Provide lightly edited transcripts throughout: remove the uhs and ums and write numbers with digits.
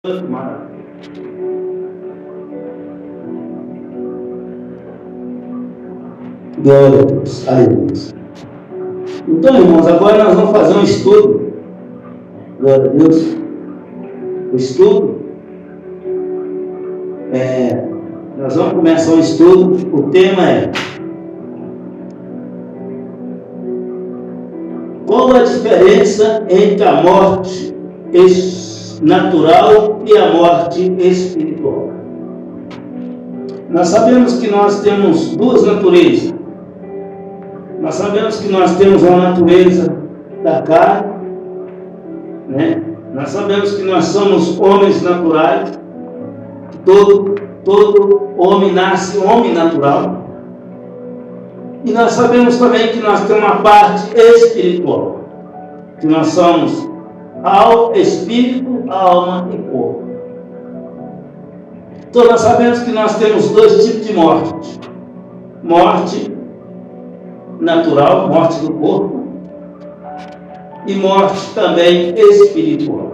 Maravilha. Glória a Deus. Aleluia. Então, irmãos, agora nós vamos fazer um estudo. Glória a Deus. O estudo. Nós vamos começar um estudo. O tema é: qual a diferença entre a morte natural e a morte espiritual? Nós sabemos que nós temos duas naturezas. Nós sabemos que nós temos uma natureza da carne, né? Nós sabemos que nós somos homens naturais. Todo homem nasce homem natural. E nós sabemos também que nós temos uma parte espiritual, que nós somos espírito, alma e corpo. Então nós sabemos que nós temos dois tipos de morte: morte natural, morte do corpo, e morte também espiritual.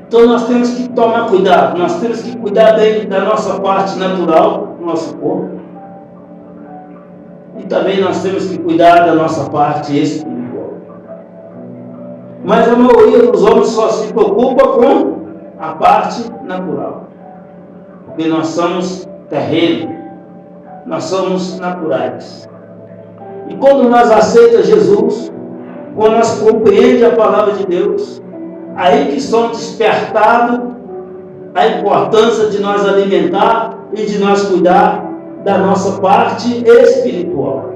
Então nós temos que tomar cuidado, nós temos que cuidar bem da nossa parte natural, do nosso corpo, e também nós temos que cuidar da nossa parte espiritual. Mas a maioria dos homens só se preocupa com a parte natural, porque nós somos terreno, nós somos naturais. E quando nós aceitamos Jesus, quando nós compreendemos a palavra de Deus, aí que somos despertados a importância de nós alimentar e de nós cuidar da nossa parte espiritual.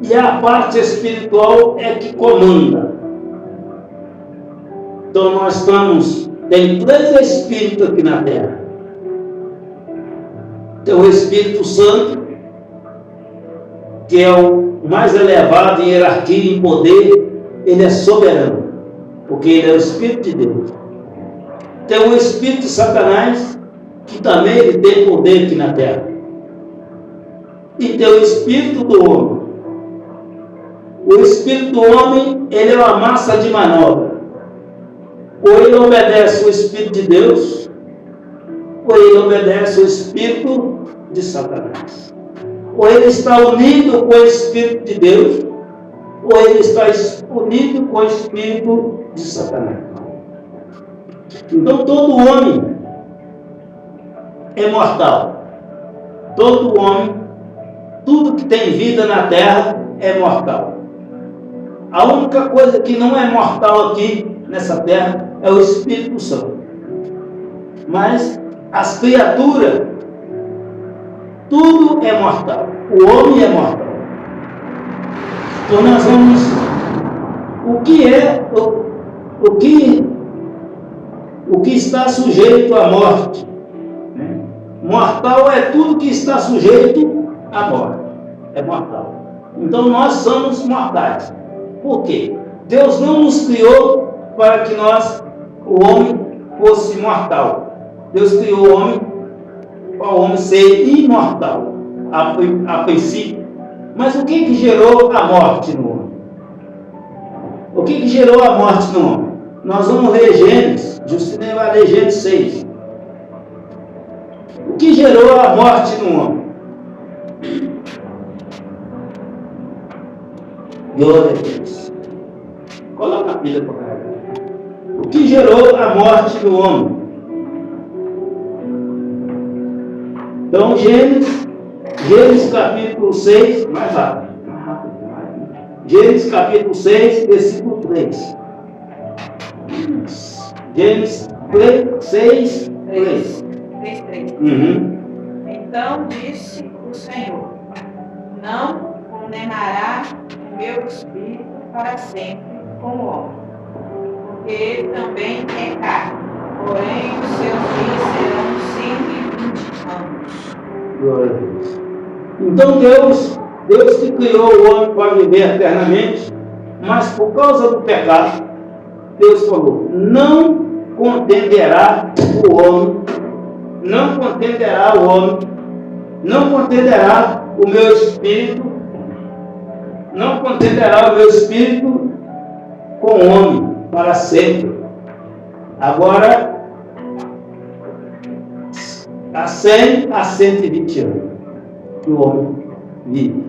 E a parte espiritual é que comanda. Então nós tem três espíritos aqui na terra. Tem o Espírito Santo, que é o mais elevado em hierarquia e em poder. Ele é soberano, porque ele é o Espírito de Deus. Tem o Espírito de Satanás, que também ele tem poder aqui na terra. E tem o Espírito do homem. O Espírito do homem, ele é uma massa de manobra. Ou ele obedece o Espírito de Deus, ou ele obedece o Espírito de Satanás. Ou ele está unido com o Espírito de Deus, ou ele está unido com o Espírito de Satanás. Então todo homem é mortal. Todo homem, tudo que tem vida na terra é mortal. A única coisa que não é mortal aqui nessa terra é o Espírito Santo. Mas as criaturas, tudo é mortal. O homem é mortal. Então nós vamos... O que está sujeito à morte? Né? Mortal é tudo que está sujeito à morte. É mortal. Então nós somos mortais. Por quê? Deus não nos criou para que o homem fosse mortal. Deus criou o homem para o homem ser imortal, a princípio. Mas o que gerou a morte no homem? O que gerou a morte no homem? Nós vamos ler Gênesis. Justinei vai ler Gênesis 6. O que gerou a morte no homem? Glória a Deus. Coloca a pilha para carregar. O que gerou a morte do homem? Então, Gênesis capítulo 6, mais rápido. Gênesis capítulo 6, versículo 3. Gênesis 6, 3. 3. Uhum. Então disse o Senhor: não condenará o meu espírito para sempre com o homem, porque ele também é carne, porém os seus dias serão 120 anos. Glória a Deus. Então Deus que criou o homem para viver eternamente, mas por causa do pecado, Deus falou: não contenderá o homem, não contenderá o homem, não contenderá o meu espírito, não contenderá o meu espírito com o homem para sempre. Agora, há 100 a 120 anos que o homem vive.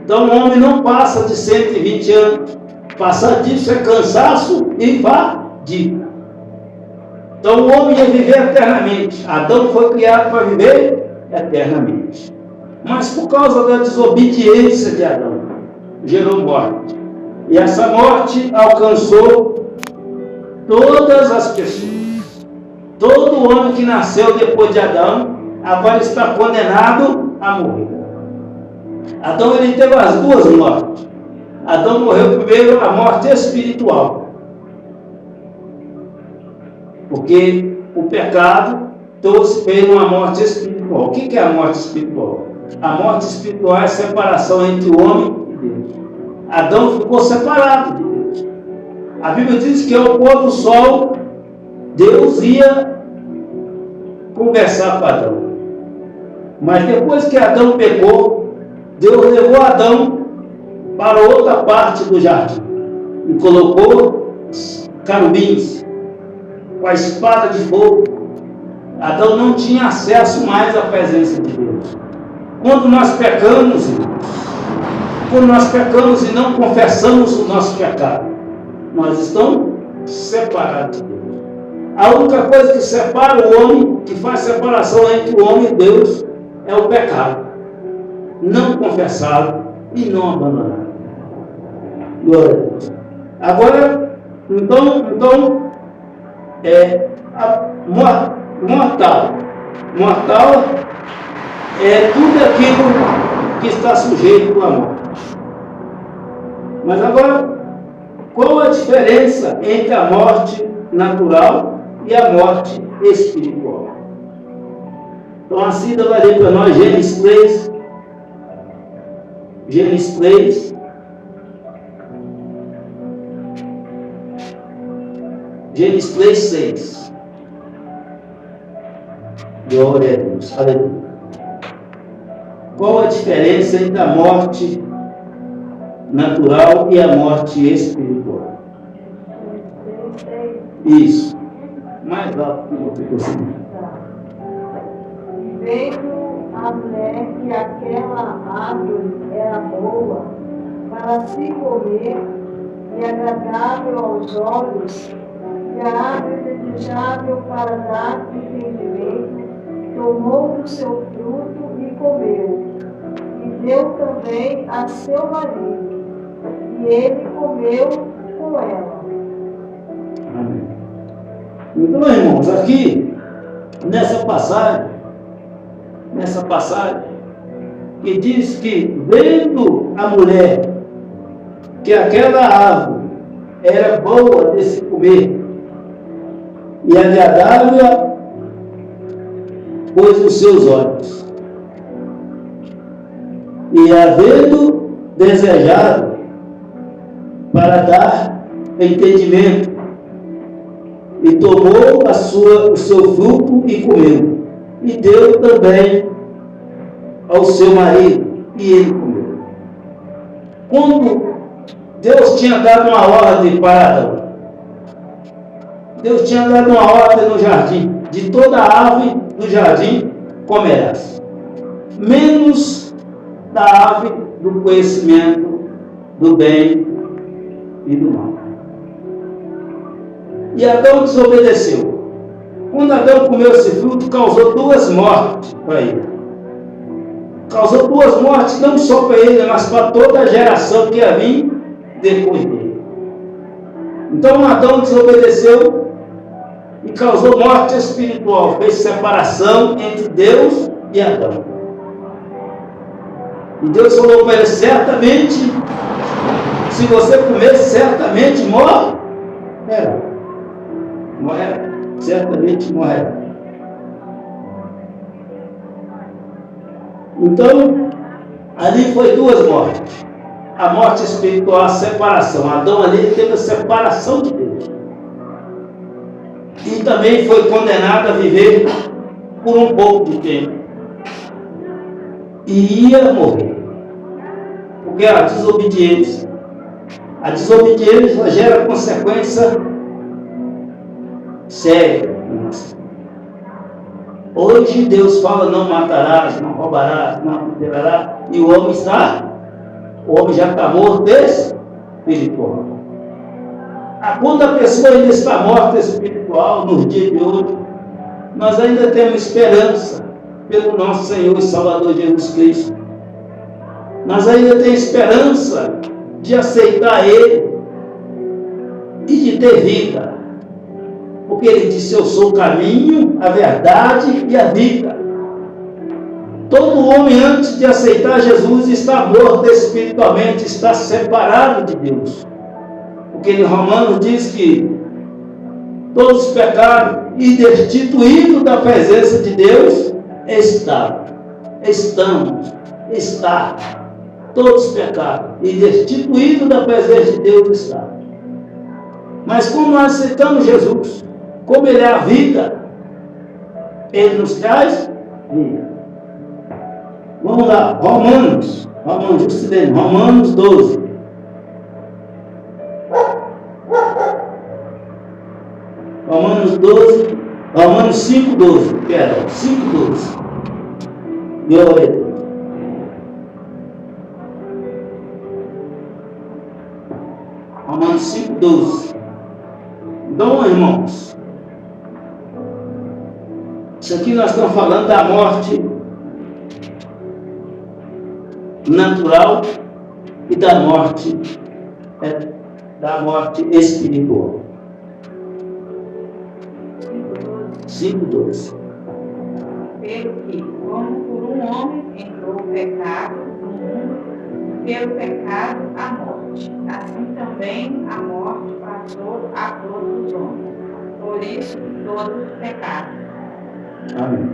Então o homem não passa de 120 anos. Passar disso é cansaço e fadiga. Então o homem ia viver eternamente. Adão foi criado para viver eternamente. Mas por causa da desobediência de Adão, gerou morte. E essa morte alcançou todas as pessoas. Todo homem que nasceu depois de Adão, agora está condenado a morrer. Adão, ele teve as duas mortes. Adão morreu primeiro a morte espiritual. Porque o pecado trouxe para ele uma morte espiritual. O que é a morte espiritual? A morte espiritual é a separação entre o homem e Deus. Adão ficou separado de Deus. A Bíblia diz que ao pôr do sol, Deus ia conversar com Adão. Mas depois que Adão pecou, Deus levou Adão para outra parte do jardim e colocou carubins com a espada de fogo. Adão não tinha acesso mais à presença de Deus. Quando nós pecamos e não confessamos o nosso pecado, nós estamos separados de Deus. A única coisa que separa o homem, que faz separação entre o homem e Deus, é o pecado. Não confessado e não abandonado. Glória a Deus. Agora, então mortal. Mortal é tudo aquilo que está sujeito à morte. Mas agora, qual a diferença entre a morte natural e a morte espiritual? Então a Cida vai ler para nós Gênesis 3. Gênesis 3. Gênesis 3, 6. Glória a Deus. Aleluia. Qual a diferença entre a morte natural e a morte espiritual? Isso. Mais alto que você. Vendo a mulher que aquela árvore era boa para se comer e agradável aos olhos, e a árvore desejável para dar entendimento, tomou do seu fruto e comeu, e deu também a seu marido, e ele comeu com ela. Amém. Então, irmãos, aqui, nessa passagem, que diz que, vendo a mulher que aquela árvore era boa de se comer e agradável pois os seus olhos, e havendo desejado para dar entendimento, e tomou o seu fruto e comeu, e deu também ao seu marido, e ele comeu. Quando Deus tinha dado uma ordem para Adão, Deus tinha dado uma ordem no jardim: de toda árvore do jardim comerás, menos da árvore do conhecimento do bem e do mal. E Adão desobedeceu. Quando Adão comeu esse fruto, causou duas mortes para ele. Causou duas mortes não só para ele, mas para toda a geração que ia vir depois dele. Então Adão desobedeceu e causou morte espiritual, fez separação entre Deus e Adão. E Deus falou para ele: certamente, se você comer, certamente morrerá. Morrerá, certamente morrerá. Então, ali foi duas mortes. A morte espiritual, a separação. Adão ali teve a separação de Deus. E também foi condenado a viver por um pouco de tempo. E ia morrer. Porque a desobediência gera consequência séria. Hoje Deus fala: não matarás, não roubarás, não adulterarás, e o homem já está morto espiritual. Quando a pessoa ainda está morta espiritual, nos dias de hoje, nós ainda temos esperança pelo nosso Senhor e Salvador Jesus Cristo. Nós ainda temos esperança de aceitar Ele e de ter vida. Porque Ele disse: eu sou o caminho, a verdade e a vida. Todo homem, antes de aceitar Jesus, está morto espiritualmente, está separado de Deus. Porque em Romanos diz que todos pecaram e destituídos da presença de Deus está. Todos pecaram e destituídos da presença de Deus está. Mas como nós aceitamos Jesus, como Ele é a vida, Ele nos traz vida. Vamos lá, Romanos 12. Romanos 5:12. Perdão, 5:12. Glória a Deus. Romanos 5:12. Então, irmãos, isso aqui nós estamos falando da morte natural e da morte espiritual. 5:12. Pelo que, como por um homem entrou o pecado no mundo, pelo pecado a morte, assim também a morte passou a todos os homens. Por isso todos pecaram. Amém.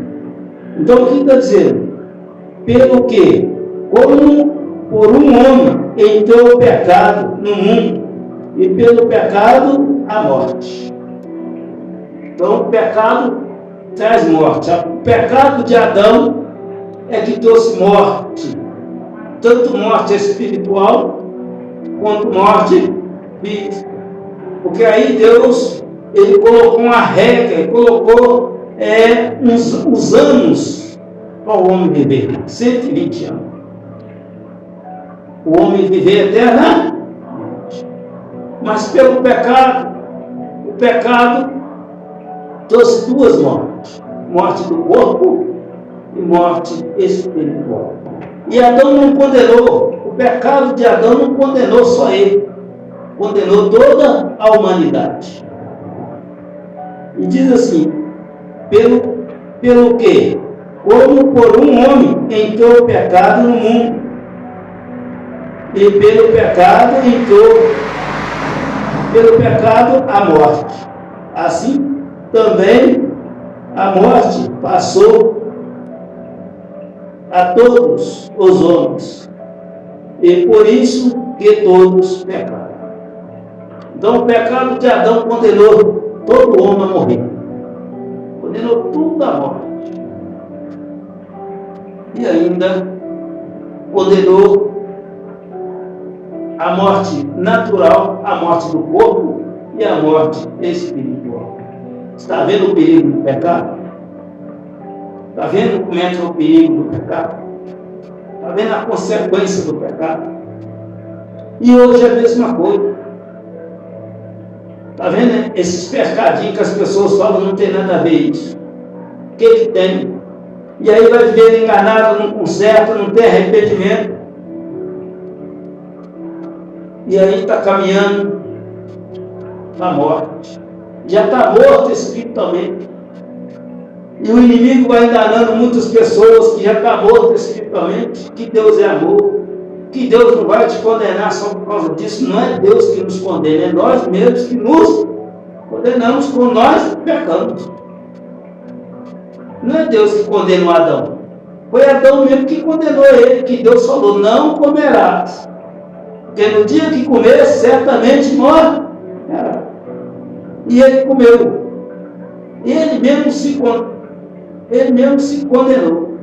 Então o que está dizendo? Pelo que, como por um homem entrou o pecado no mundo, e pelo pecado a morte. Então o pecado traz morte. O pecado de Adão é que trouxe morte, tanto morte espiritual quanto morte física. Porque aí Deus, Ele colocou uma regra, Ele colocou uns anos para o homem viver, 120 anos. O homem viver eternamente. Mas pelo pecado, o pecado trouxe duas mortes: morte do corpo e morte espiritual. E Adão não condenou, o pecado de Adão não condenou só ele, condenou toda a humanidade. E diz assim: pelo que, como por um homem entrou o pecado no mundo, e pelo pecado a morte, assim também a morte passou a todos os homens, e por isso que todos pecaram. Então o pecado de Adão condenou todo homem a morrer, condenou tudo à morte, e ainda condenou a morte natural, a morte do corpo e a morte espiritual. Está vendo o perigo do pecado? Está vendo como entra o perigo do pecado? Está vendo a consequência do pecado? E hoje é a mesma coisa. Está vendo esses pecadinhos que as pessoas falam, não tem nada a ver isso? O que tem? E aí vai viver enganado, não conserta, não tem arrependimento. E aí está caminhando para a morte. Já está morto espiritualmente. E o inimigo vai enganando muitas pessoas que já estão mortas espiritualmente, que Deus é amor, que Deus não vai te condenar só por causa disso. Não é Deus que nos condena, é nós mesmos que nos condenamos quando nós pecamos. Não é Deus que condenou Adão. Foi Adão mesmo que condenou ele, que Deus falou: não comerás, porque no dia que comer, certamente morrerá. E ele comeu. Ele mesmo se condenou.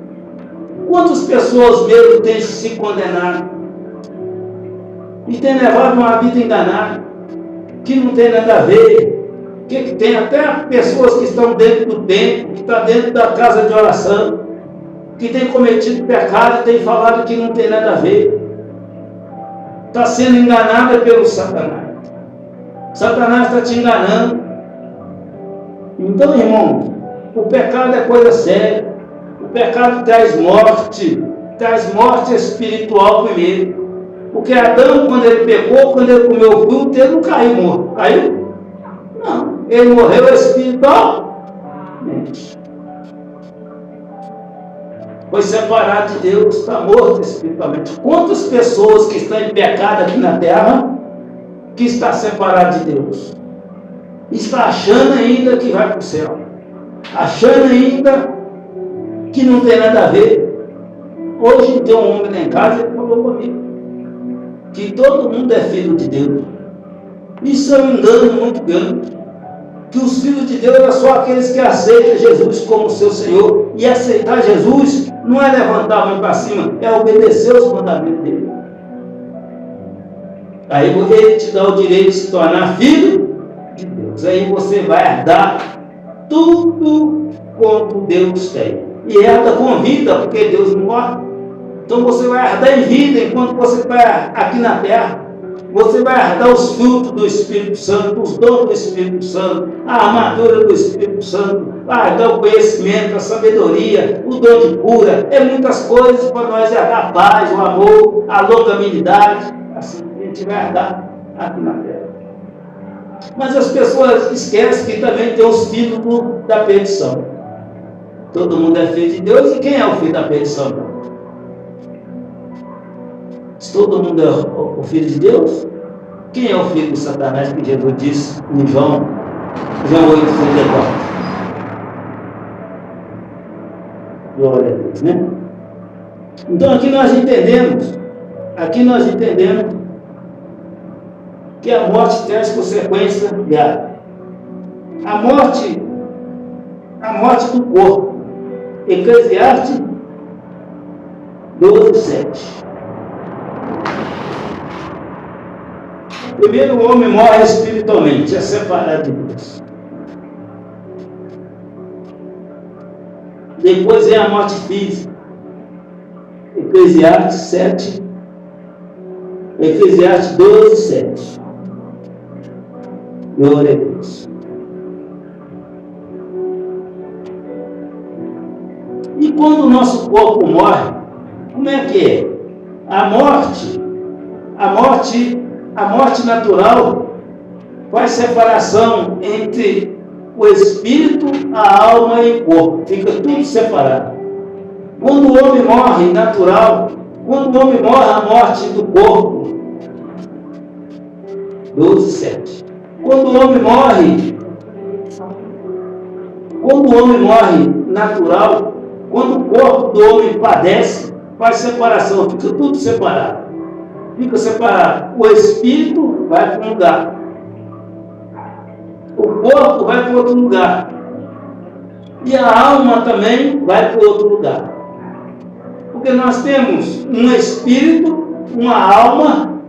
Quantas pessoas mesmo têm se condenado e têm levado uma vida enganada, que não tem nada a ver, que tem? Até pessoas que estão dentro do templo, que estão dentro da casa de oração, que têm cometido pecado e têm falado que não tem nada a ver. Está sendo enganada pelo Satanás. Satanás está te enganando. Então, irmão, o pecado é coisa séria. O pecado traz morte espiritual primeiro. Porque Adão, quando ele pecou, quando ele comeu o fruto, ele não caiu morto. Caiu? Não. Ele morreu espiritualmente. Foi separado de Deus, está morto espiritualmente. Quantas pessoas que estão em pecado aqui na terra, que está separado de Deus, está achando ainda que vai para o céu, achando ainda que não tem nada a ver. Hoje tem um homem lá em casa, ele falou comigo que todo mundo é filho de Deus. Isso é um engano muito grande, que os filhos de Deus são só aqueles que aceitam Jesus como seu Senhor. E aceitar Jesus não é levantar a mão para cima, é obedecer os mandamentos dele. Aí ele te dá o direito de se tornar filho de Deus. Aí você vai herdar tudo quanto Deus tem. E herda com vida, porque Deus não morre. Então você vai herdar em vida enquanto você está aqui na terra. Você vai herdar os frutos do Espírito Santo, os dons do Espírito Santo, a armadura do Espírito Santo, vai herdar o conhecimento, a sabedoria, o dom de cura. É muitas coisas para nós herdar a paz, o amor, a longanimidade. Assim a gente vai herdar aqui na terra. Mas as pessoas esquecem que também tem os filhos da perdição. Todo mundo é filho de Deus, e quem é o filho da perdição? Se todo mundo é o filho de Deus, quem é o filho do Satanás, que Jesus disse em João 8,34? Glória a Deus, né? Então aqui nós entendemos que a morte traz consequência grave. A morte do corpo. Eclesiastes 12:7. Primeiro, o homem morre espiritualmente, é separado de Deus. Depois vem a morte física. Eclesiastes 7. Eclesiastes 12:7. Glória a Deus. E quando o nosso corpo morre, como é que é? A morte natural faz separação entre o espírito, a alma e o corpo. Fica tudo separado. Quando o homem morre natural, quando o homem morre, a morte do corpo. 12:7. Quando o homem morre natural, quando o corpo do homem padece, faz separação, fica tudo separado. Fica separado. O espírito vai para um lugar. O corpo vai para outro lugar. E a alma também vai para outro lugar. Porque nós temos um espírito, uma alma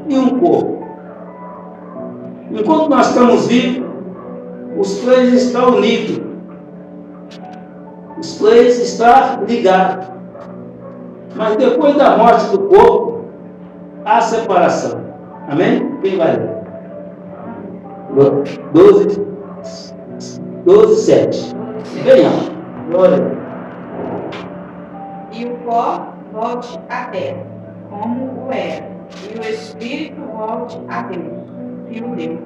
e um corpo. Enquanto nós estamos vivos, os três estão unidos. Os três estão ligados. Mas depois da morte do corpo, há separação. Amém? Quem vai ler? 12:7. Venham. Glória a Deus. E o pó volte à terra, como o era, e o espírito volte a Deus, e o deu.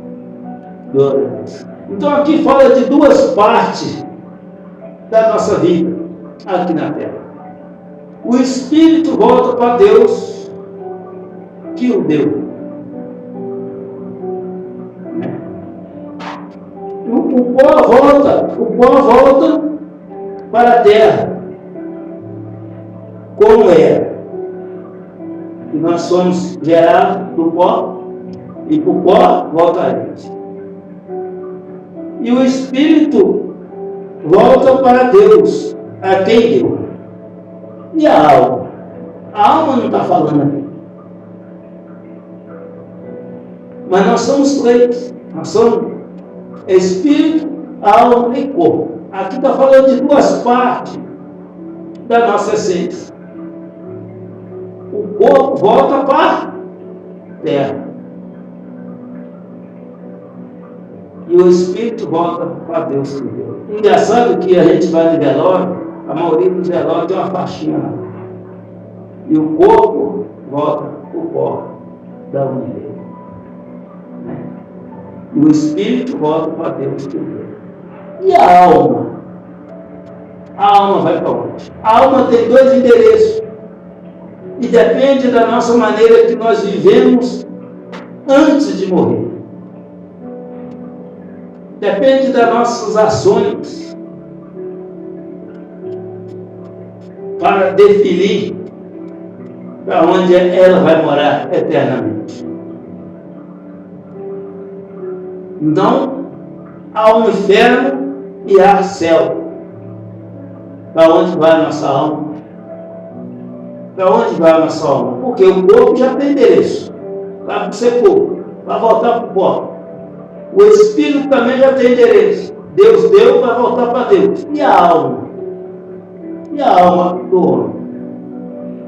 Glória a Deus. Então aqui fala de duas partes da nossa vida aqui na terra. O espírito volta para Deus que o deu. O pó volta para a terra como era. E nós somos gerados do pó, e o pó volta a Deus. E o espírito volta para Deus, a quem deu. E a alma? A alma não está falando aqui. Mas nós somos três. Nós somos espírito, alma e corpo. Aqui está falando de duas partes da nossa essência. O corpo volta para a terra. E o espírito volta para Deus que deu. Engraçado que a gente vai no velório, a maioria dos velórios tem uma faixinha lá. E o corpo volta para o pó da onde veio. E o espírito volta para Deus que deu. E a alma? A alma vai para onde? A alma tem dois endereços. E depende da nossa maneira que nós vivemos antes de morrer. Depende das nossas ações para definir para onde ela vai morar eternamente. Então, há um inferno e há céu. Para onde vai a nossa alma? Para onde vai a nossa alma? Porque o corpo já tem endereço. Vai para ser corpo, vai voltar para o pó. O espírito também já tem endereço. Deus deu, vai voltar para Deus. E a alma? E a alma do homem?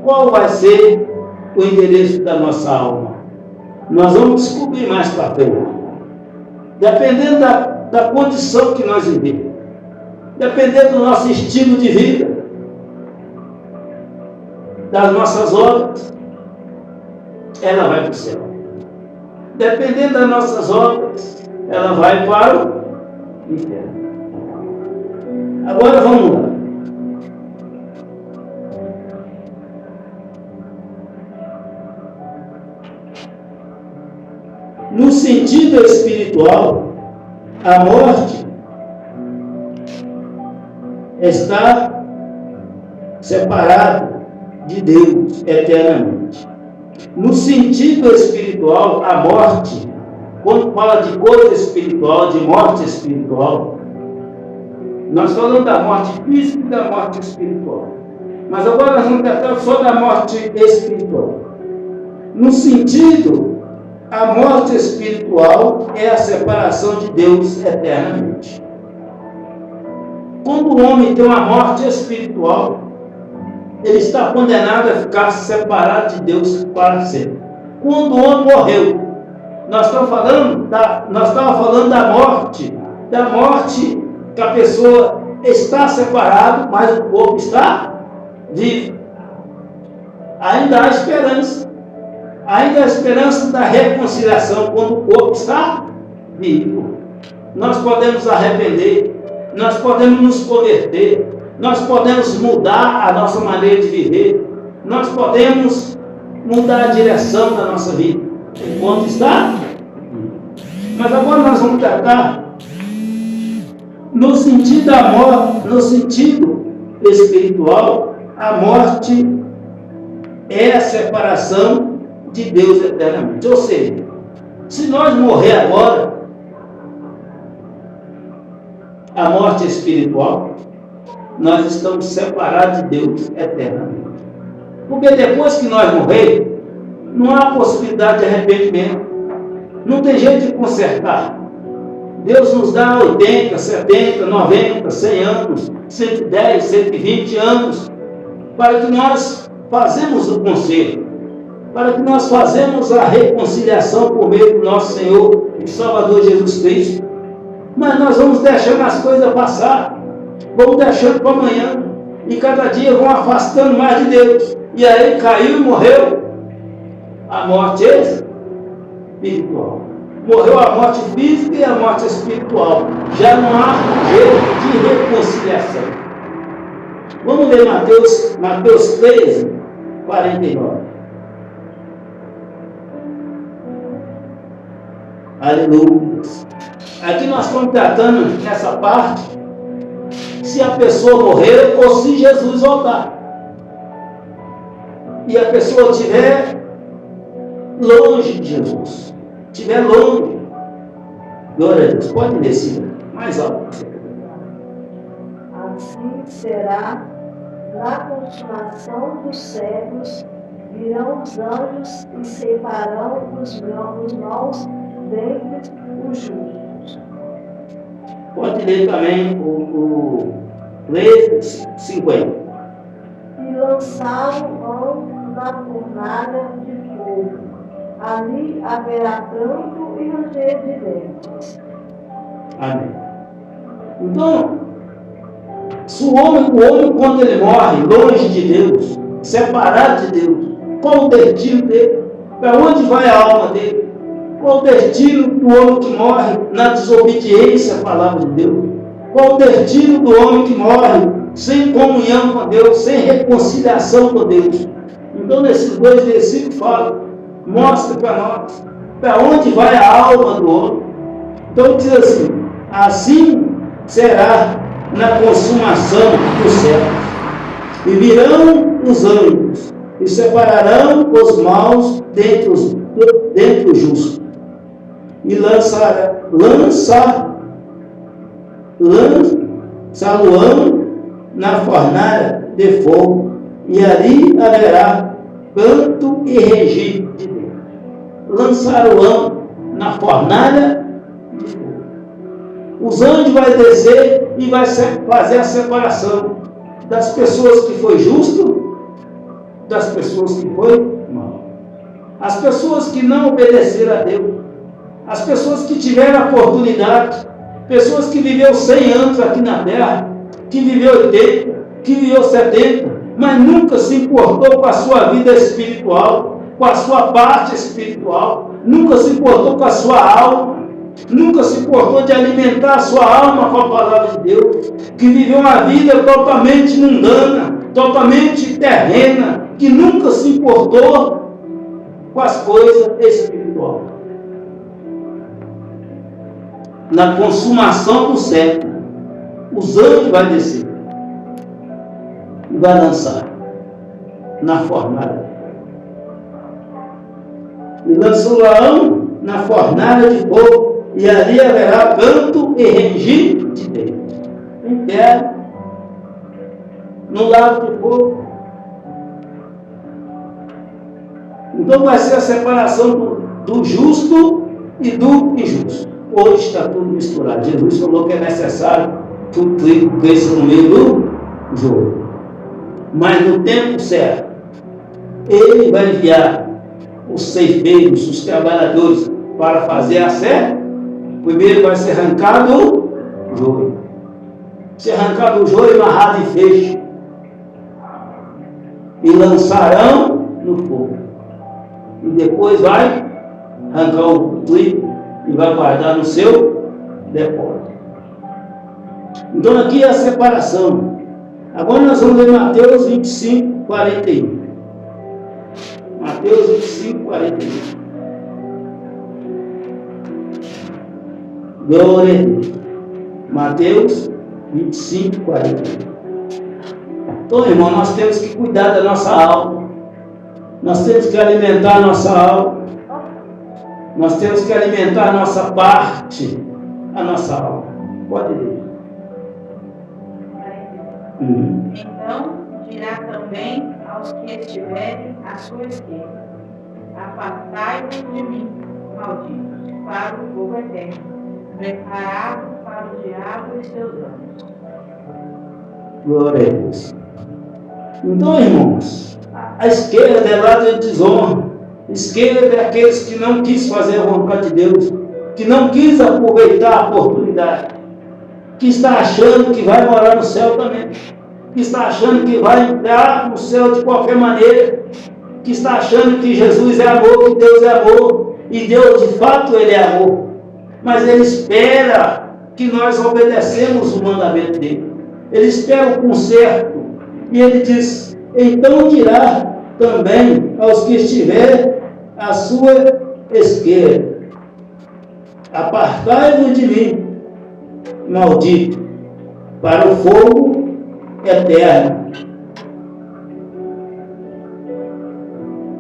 Qual vai ser o endereço da nossa alma? Nós vamos descobrir mais para frente. Dependendo da condição que nós vivemos. Dependendo do nosso estilo de vida. Das nossas obras. Ela vai para o céu. Dependendo das nossas obras, ela vai para o inferno. Agora vamos lá. No sentido espiritual, a morte está separada de Deus eternamente. No sentido espiritual, a morte, quando fala de coisa espiritual, de morte espiritual, nós falamos da morte física e da morte espiritual. Mas agora nós vamos tratar só da morte espiritual. No sentido, a morte espiritual é a separação de Deus eternamente. Quando o homem tem uma morte espiritual, ele está condenado a ficar separado de Deus para sempre. Quando o homem morreu, nós estamos falando da morte que a pessoa está separada, mas o corpo está vivo. Ainda há esperança. Ainda há esperança da reconciliação quando o corpo está vivo. Nós podemos arrepender, nós podemos nos converter, nós podemos mudar a nossa maneira de viver, nós podemos mudar a direção da nossa vida, enquanto está vivo. Mas agora nós vamos tratar no sentido da morte, no sentido espiritual, a morte é a separação de Deus eternamente. Ou seja, se nós morrer agora, a morte espiritual, nós estamos separados de Deus eternamente. Porque depois que nós morrermos, não há possibilidade de arrependimento. Não tem jeito de consertar. Deus nos dá 80, 70, 90, 100 anos, 110, 120 anos, para que nós façamos o conserto, para que nós façamos a reconciliação por meio do nosso Senhor e Salvador Jesus Cristo. Mas nós vamos deixando as coisas passar, vamos deixando para amanhã, e cada dia vão afastando mais de Deus. E aí caiu e morreu a morte espiritual. Morreu a morte física e a morte espiritual. Já não há jeito de reconciliação. Vamos ler Mateus 13, 49. Aleluia. Aqui nós estamos tratando nessa parte se a pessoa morrer ou se Jesus voltar. E a pessoa estiver longe de Jesus. Estiver longe. Glória a Deus. Pode descer mais alto. Assim será na consumação dos séculos, virão os anjos e separarão os maus dentre os justos, Pode ler também o 3:50. E lançaram na fornalha de fogo. Ali haverá pranto e ranger de dentes. Amém. Então, se o homem, quando ele morre, longe de Deus, separado de Deus, qual o destino dele? Para onde vai a alma dele? Qual o destino do homem que morre na desobediência à palavra de Deus? Qual o destino do homem que morre sem comunhão com Deus, sem reconciliação com Deus? Então, nesses 2 versículos mostra para nós para onde vai a alma do homem. Então, diz assim será na consumação dos céus. E virão os anjos, e separarão os maus dentre os justos. E lançá-lo-ão na fornalha de fogo, e ali haverá canto e regime de Deus. Lançar-o-ão na fornalha de fogo. Os anjos vão descer e vai fazer a separação das pessoas que foi justo, das pessoas que foi mal. As pessoas que não obedeceram a Deus, as pessoas que tiveram a oportunidade, pessoas que viveu 100 anos aqui na terra, que viveu 80, que viveu 70, mas nunca se importou com a sua vida espiritual, com a sua parte espiritual, nunca se importou com a sua alma, nunca se importou de alimentar a sua alma com a palavra de Deus, que viveu uma vida totalmente mundana, totalmente terrena, que nunca se importou com as coisas espirituais. Na consumação do século, os anjos vão descer e vai lançar na fornalha. E lançou-o na fornalha de fogo, e ali haverá canto e ranger de dentes. Em terra, no lago de fogo. Então vai ser a separação do justo e do injusto. Hoje está tudo misturado. Jesus falou que é necessário que o trigo cresça no meio do jogo. Mas no tempo certo, Ele vai enviar os ceifeiros, os trabalhadores, para fazer a fé. Primeiro vai ser arrancado o joio. Se arrancado o joio, amarrado em feixe. E lançarão no fogo. E depois vai arrancar o trigo e vai guardar no seu depósito. Então aqui é a separação. Agora nós vamos ler Mateus 25, 41. Mateus 25, 41. Glória a Deus. Mateus 25, 41. Então, irmão, nós temos que cuidar da nossa alma. Nós temos que alimentar a nossa alma. Nós temos que alimentar a nossa parte, a nossa alma. Pode ler. Então dirá também aos que estiverem à sua esquerda: Afastai-vos de mim, malditos, para o fogo eterno, preparado para o diabo e seus anjos. Glória a Deus. Então, irmãos, a esquerda é lado de desonra. A esquerda é aqueles que não quis fazer a vontade de Deus, que não quis aproveitar a oportunidade, que está achando que vai morar no céu também, que está achando que vai entrar no céu de qualquer maneira, que está achando que Jesus é amor, que Deus é amor, e Deus de fato Ele é amor, mas Ele espera que nós obedecemos o mandamento dEle, Ele espera o conserto, e Ele diz: então dirá também aos que estiverem à sua esquerda: apartai-vos de mim, maldito, para o fogo eterno.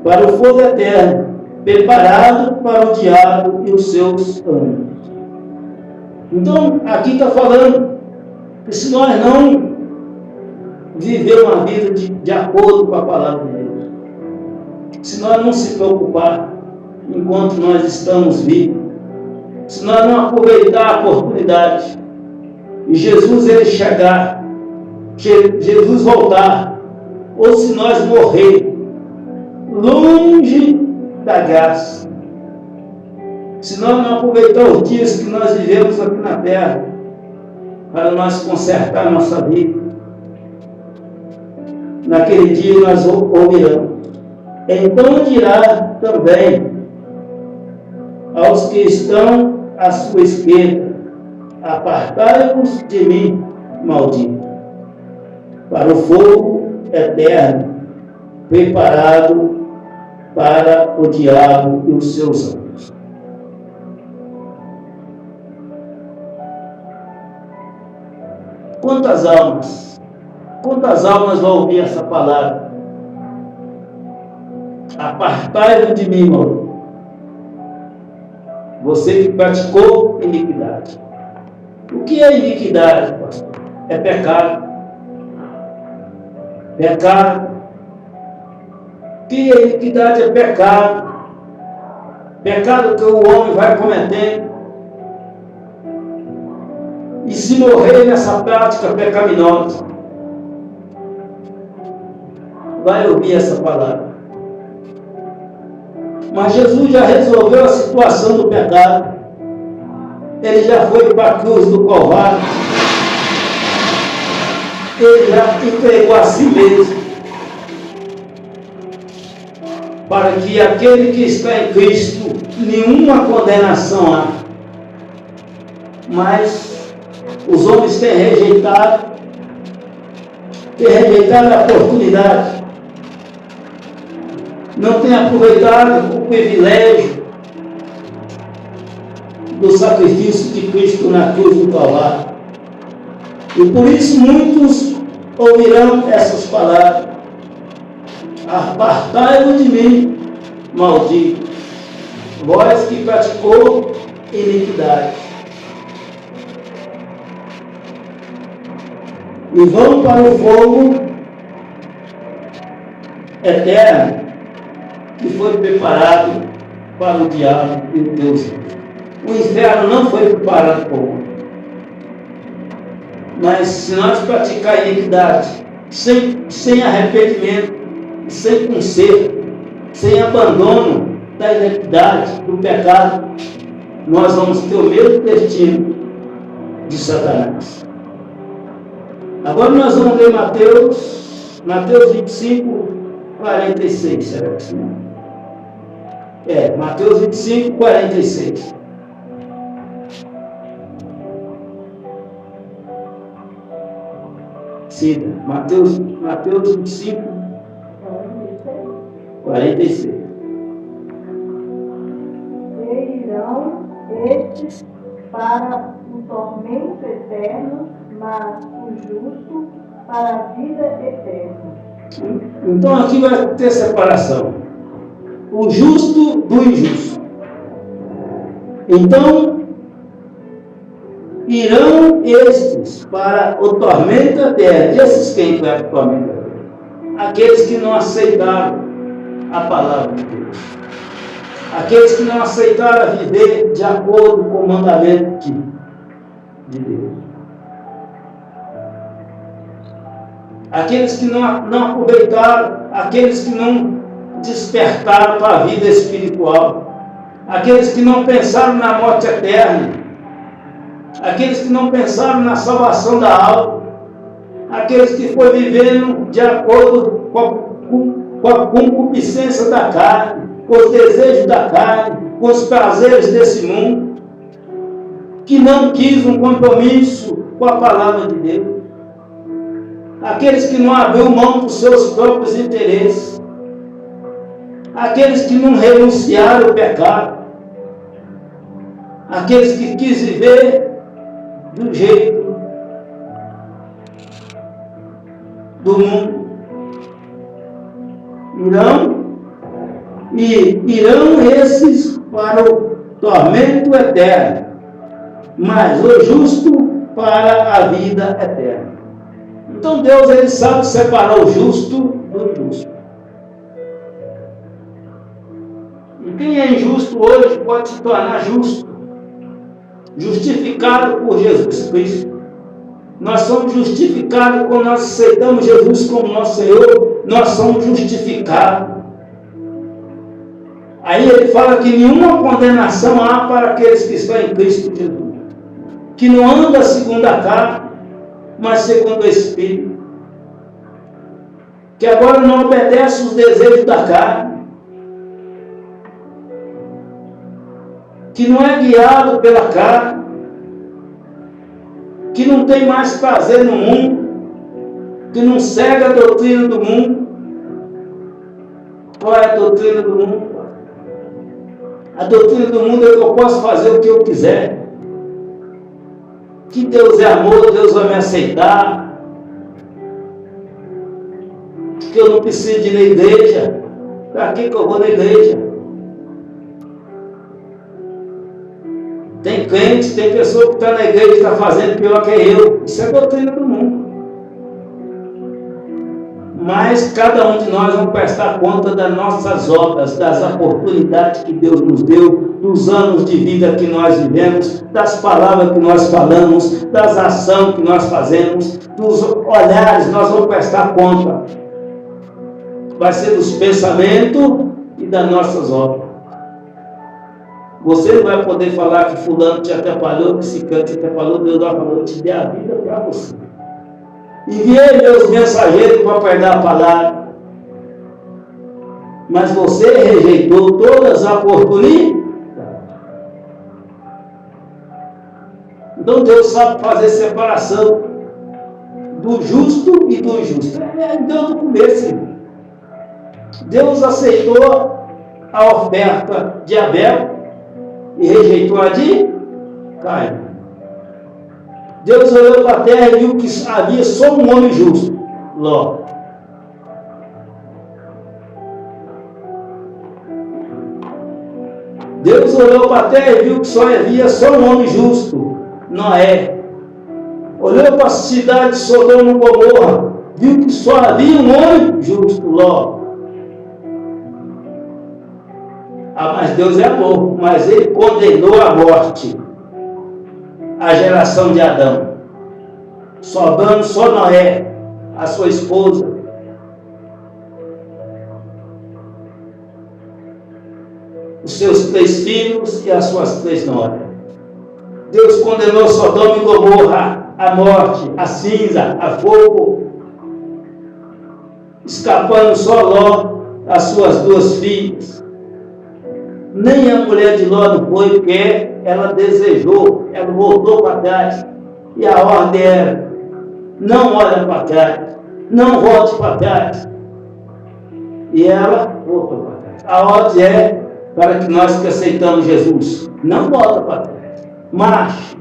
Para o fogo eterno, preparado para o diabo e os seus anjos. Então, aqui está falando que se nós não viver uma vida de acordo com a palavra de Deus, se nós não se preocupar enquanto nós estamos vivos, se nós não aproveitar a oportunidade, e Jesus ele chegar, Jesus voltar, ou se nós morrer longe da graça, se nós não aproveitar os dias que nós vivemos aqui na terra para nós consertar a nossa vida, naquele dia nós ouviremos: então dirá também aos que estão à sua esquerda: apartai-vos de mim, maldito, para o fogo eterno, preparado para o diabo e os seus anjos. Quantas almas vão ouvir essa palavra? Apartai-vos de mim, maldito. Você que praticou iniquidade. O que é iniquidade, pastor? É pecado. Pecado. O que é iniquidade? É pecado. Pecado que o homem vai cometendo. E se morrer nessa prática pecaminosa, vai ouvir essa palavra. Mas Jesus já resolveu a situação do pecado. Ele já foi para a cruz do Calvário. Ele já entregou a si mesmo, para que aquele que está em Cristo, nenhuma condenação há. Mas os homens têm rejeitado a oportunidade, não têm aproveitado o privilégio do sacrifício de Cristo na cruz do Calvário. E por isso muitos ouvirão essas palavras: apartai-vos de mim, maldito, vós que praticou iniquidade. E vão para o fogo eterno, que foi preparado para o diabo e o Deus. O inferno não foi preparado para o homem. Mas se nós praticar iniquidade sem arrependimento, sem conserto, sem abandono da iniquidade, do pecado, nós vamos ter o mesmo destino de Satanás. Agora nós vamos ler Mateus 25, 46. Será que sim? Mateus 25, 46. Cida, Mateus 25, 46. E irão estes para o tormento eterno, mas o justo para a vida eterna. Então aqui vai ter separação: o justo do injusto. Então irão estes para o tormento eterno. Esses quem vai para o tormento eterno? Aqueles que não aceitaram a palavra de Deus. Aqueles que não aceitaram viver de acordo com o mandamento de Deus. Aqueles que não aproveitaram, aqueles que não despertaram para a vida espiritual, aqueles que não pensaram na morte eterna, aqueles que não pensaram na salvação da alma, aqueles que foram vivendo de acordo com a concupiscência da carne, com os desejos da carne, com os prazeres desse mundo, que não quis um compromisso com a palavra de Deus, aqueles que não abriu mão dos seus próprios interesses, aqueles que não renunciaram ao pecado, aqueles que quis viver do jeito do mundo, irão esses para o tormento eterno, mas o justo para a vida eterna. Então Deus, ele sabe separar o justo do injusto. E quem é injusto hoje pode se tornar justo, justificado por Jesus Cristo. Nós somos justificados quando nós aceitamos Jesus como nosso Senhor. Nós somos justificados. Aí ele fala que nenhuma condenação há para aqueles que estão em Cristo Jesus, que não anda segundo a carne, mas segundo o Espírito, que agora não obedece os desejos da carne, que não é guiado pela carne, que não tem mais prazer no mundo, que não segue a doutrina do mundo. Qual é a doutrina do mundo? A doutrina do mundo é que eu posso fazer o que eu quiser, que Deus é amor, Deus vai me aceitar, que eu não preciso de ir na igreja. Para que eu vou na igreja? Tem crente, tem pessoa que está na igreja e está fazendo pior que eu. Isso é a doutrina do mundo. Mas cada um de nós vamos prestar conta das nossas obras, das oportunidades que Deus nos deu, dos anos de vida que nós vivemos, das palavras que nós falamos, das ações que nós fazemos, dos olhares, nós vamos prestar conta. Vai ser dos pensamentos e das nossas obras. Você não vai poder falar que fulano te atrapalhou, que ciclano te atrapalhou, Deus vai falar, eu te dei a vida para você. Enviei meus mensageiros para pregar a palavra, mas você rejeitou todas as oportunidades. Então Deus sabe fazer separação do justo e do injusto. É Deus do começo. Deus aceitou a oferta de Abel e rejeitou a de Caim. Deus olhou para a terra e viu que havia só um homem justo, Ló. Deus olhou para a terra e viu que só havia só um homem justo, Noé. Olhou para a cidade de Sodoma e Gomorra, viu que só havia um homem justo, Ló. Mas Deus é amor, mas ele condenou a morte a geração de Adão, sobrando só Noé, a sua esposa. Os seus 3 filhos e as suas 3 noras. Deus condenou Sodoma e Gomorra à morte, à cinza, a fogo, escapando só Ló, as suas 2 filhas. Nem a mulher de Ló não foi, porque ela desejou, ela voltou para trás. E a ordem era, não olha para trás, não volte para trás. E ela voltou para trás. A ordem é para que nós que aceitamos Jesus, não volta para trás, marche.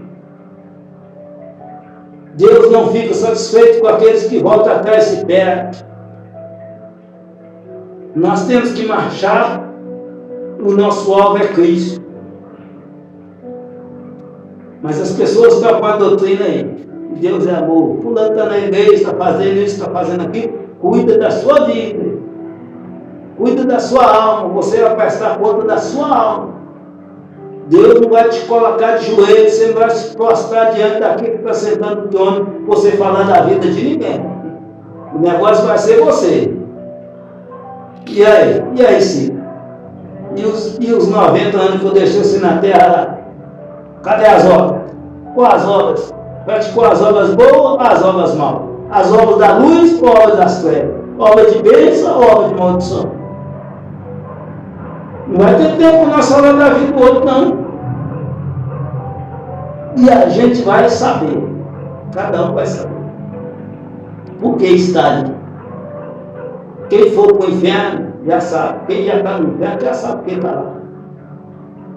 Deus não fica satisfeito com aqueles que voltam atrás e se perdem. Nós temos que marchar. O nosso alvo é Cristo. Mas as pessoas estão com a doutrina aí. Deus é amor. Fulano está na igreja, está fazendo isso, está fazendo aquilo. Cuida da sua vida. Cuida da sua alma. Você vai prestar conta da sua alma. Deus não vai te colocar de joelhos. Você não vai se prostrar diante daquele que está sentando no trono. Você falar da vida de ninguém. O negócio vai ser você. E aí, sim? E os 90 anos que eu deixei assim na terra, cadê as obras? Quais obras? Praticou as obras boas ou as obras maus? As obras da luz ou obras das trevas? Obra de bênção ou obra de maldição? Não vai ter tempo nós falando da vida do outro, não. E a gente vai saber. Cada um vai saber. Por que está ali? Quem for para o inferno, já sabe. Quem já está no inferno, já sabe quem está lá.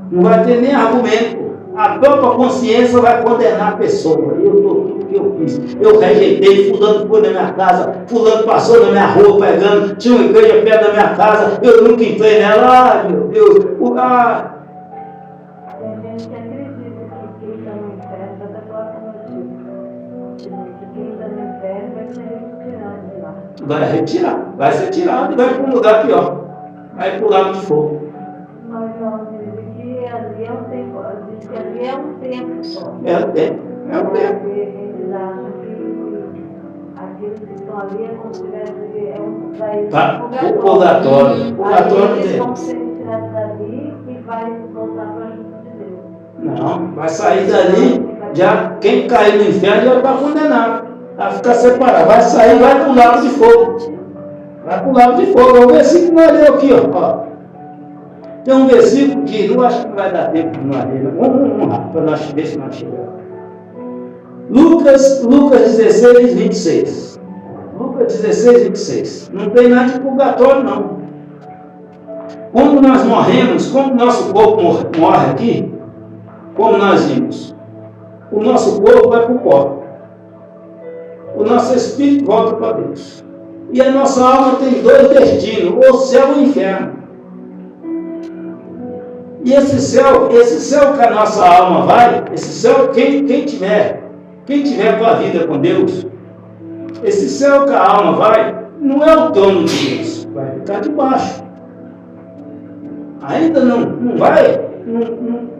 Não vai ter nem argumento. A própria consciência vai condenar a pessoa. Eu dou tudo que eu fiz. Eu rejeitei, fulano foi na minha casa, fulano passou na minha rua pregando, tinha uma igreja perto da minha casa, eu nunca entrei nela. Ai, meu Deus. Tem gente que acredita que quem está no inferno vai dar notícia. Quem está no inferno vai ser retirado de lá. Vai retirar, vai ser tirado e vai para um lugar pior. Vai para o lago de fogo. Mas dizem que ali é um tempo só. É o tempo, é o tempo. Eles acham que aqueles que estão ali é como se tivesse para eles Tá? um O purgatório. O purgatório Aí não eles tem. vão ser tirados dali e vai voltar para a justiça de Deus. Não, vai sair dali, já quem cair no inferno já está condenado. Vai ficar separado. Vai sair, vai para o lago de fogo. Vai para o lago de fogo. O versículo nós leu aqui, ó. Tem um versículo que não acho que vai dar tempo de nós ler. Vamos rápido, para nós ver se nós chegamos. Lucas 16, 26. Lucas 16, 26. Não tem nada de purgatório, não. Quando nós morremos, quando nosso corpo morre aqui, como nós vimos, o nosso corpo vai para o pó. O nosso espírito volta para Deus. E a nossa alma tem dois destinos, o céu e o inferno. E esse céu que a nossa alma vai, esse céu, quem tiver com a vida com Deus, esse céu que a alma vai, não é o trono de Deus, vai ficar debaixo. Ainda não vai,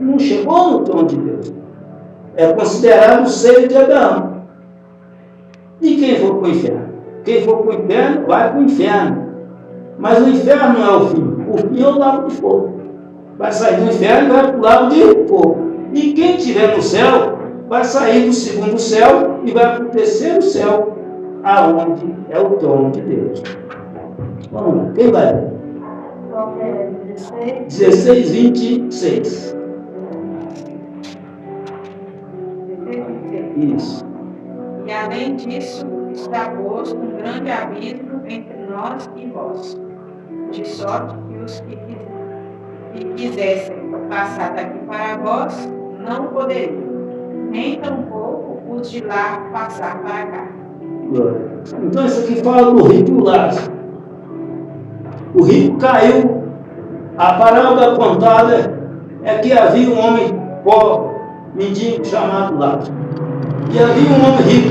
não chegou no trono de Deus. É considerado o seio de Abraão. E quem for para o inferno? Quem for para o inferno, vai para o inferno. Mas o inferno não é o fim. O fim é o lago de fogo. Vai sair do inferno e vai para o lago de fogo. E quem estiver no céu, vai sair do segundo céu e vai para o terceiro céu, aonde é o trono de Deus. Vamos lá, quem vai ler? 16, 26. Isso. E além disso, está posto um grande abismo entre nós e vós, de sorte que os que quisessem passar daqui para vós, não poderiam, nem tampouco os de lá passar para cá. Então isso aqui fala do rico e o Lázaro. O rico caiu. A parábola contada é que havia um homem pobre, mendigo, chamado Lázaro. E havia um homem rico.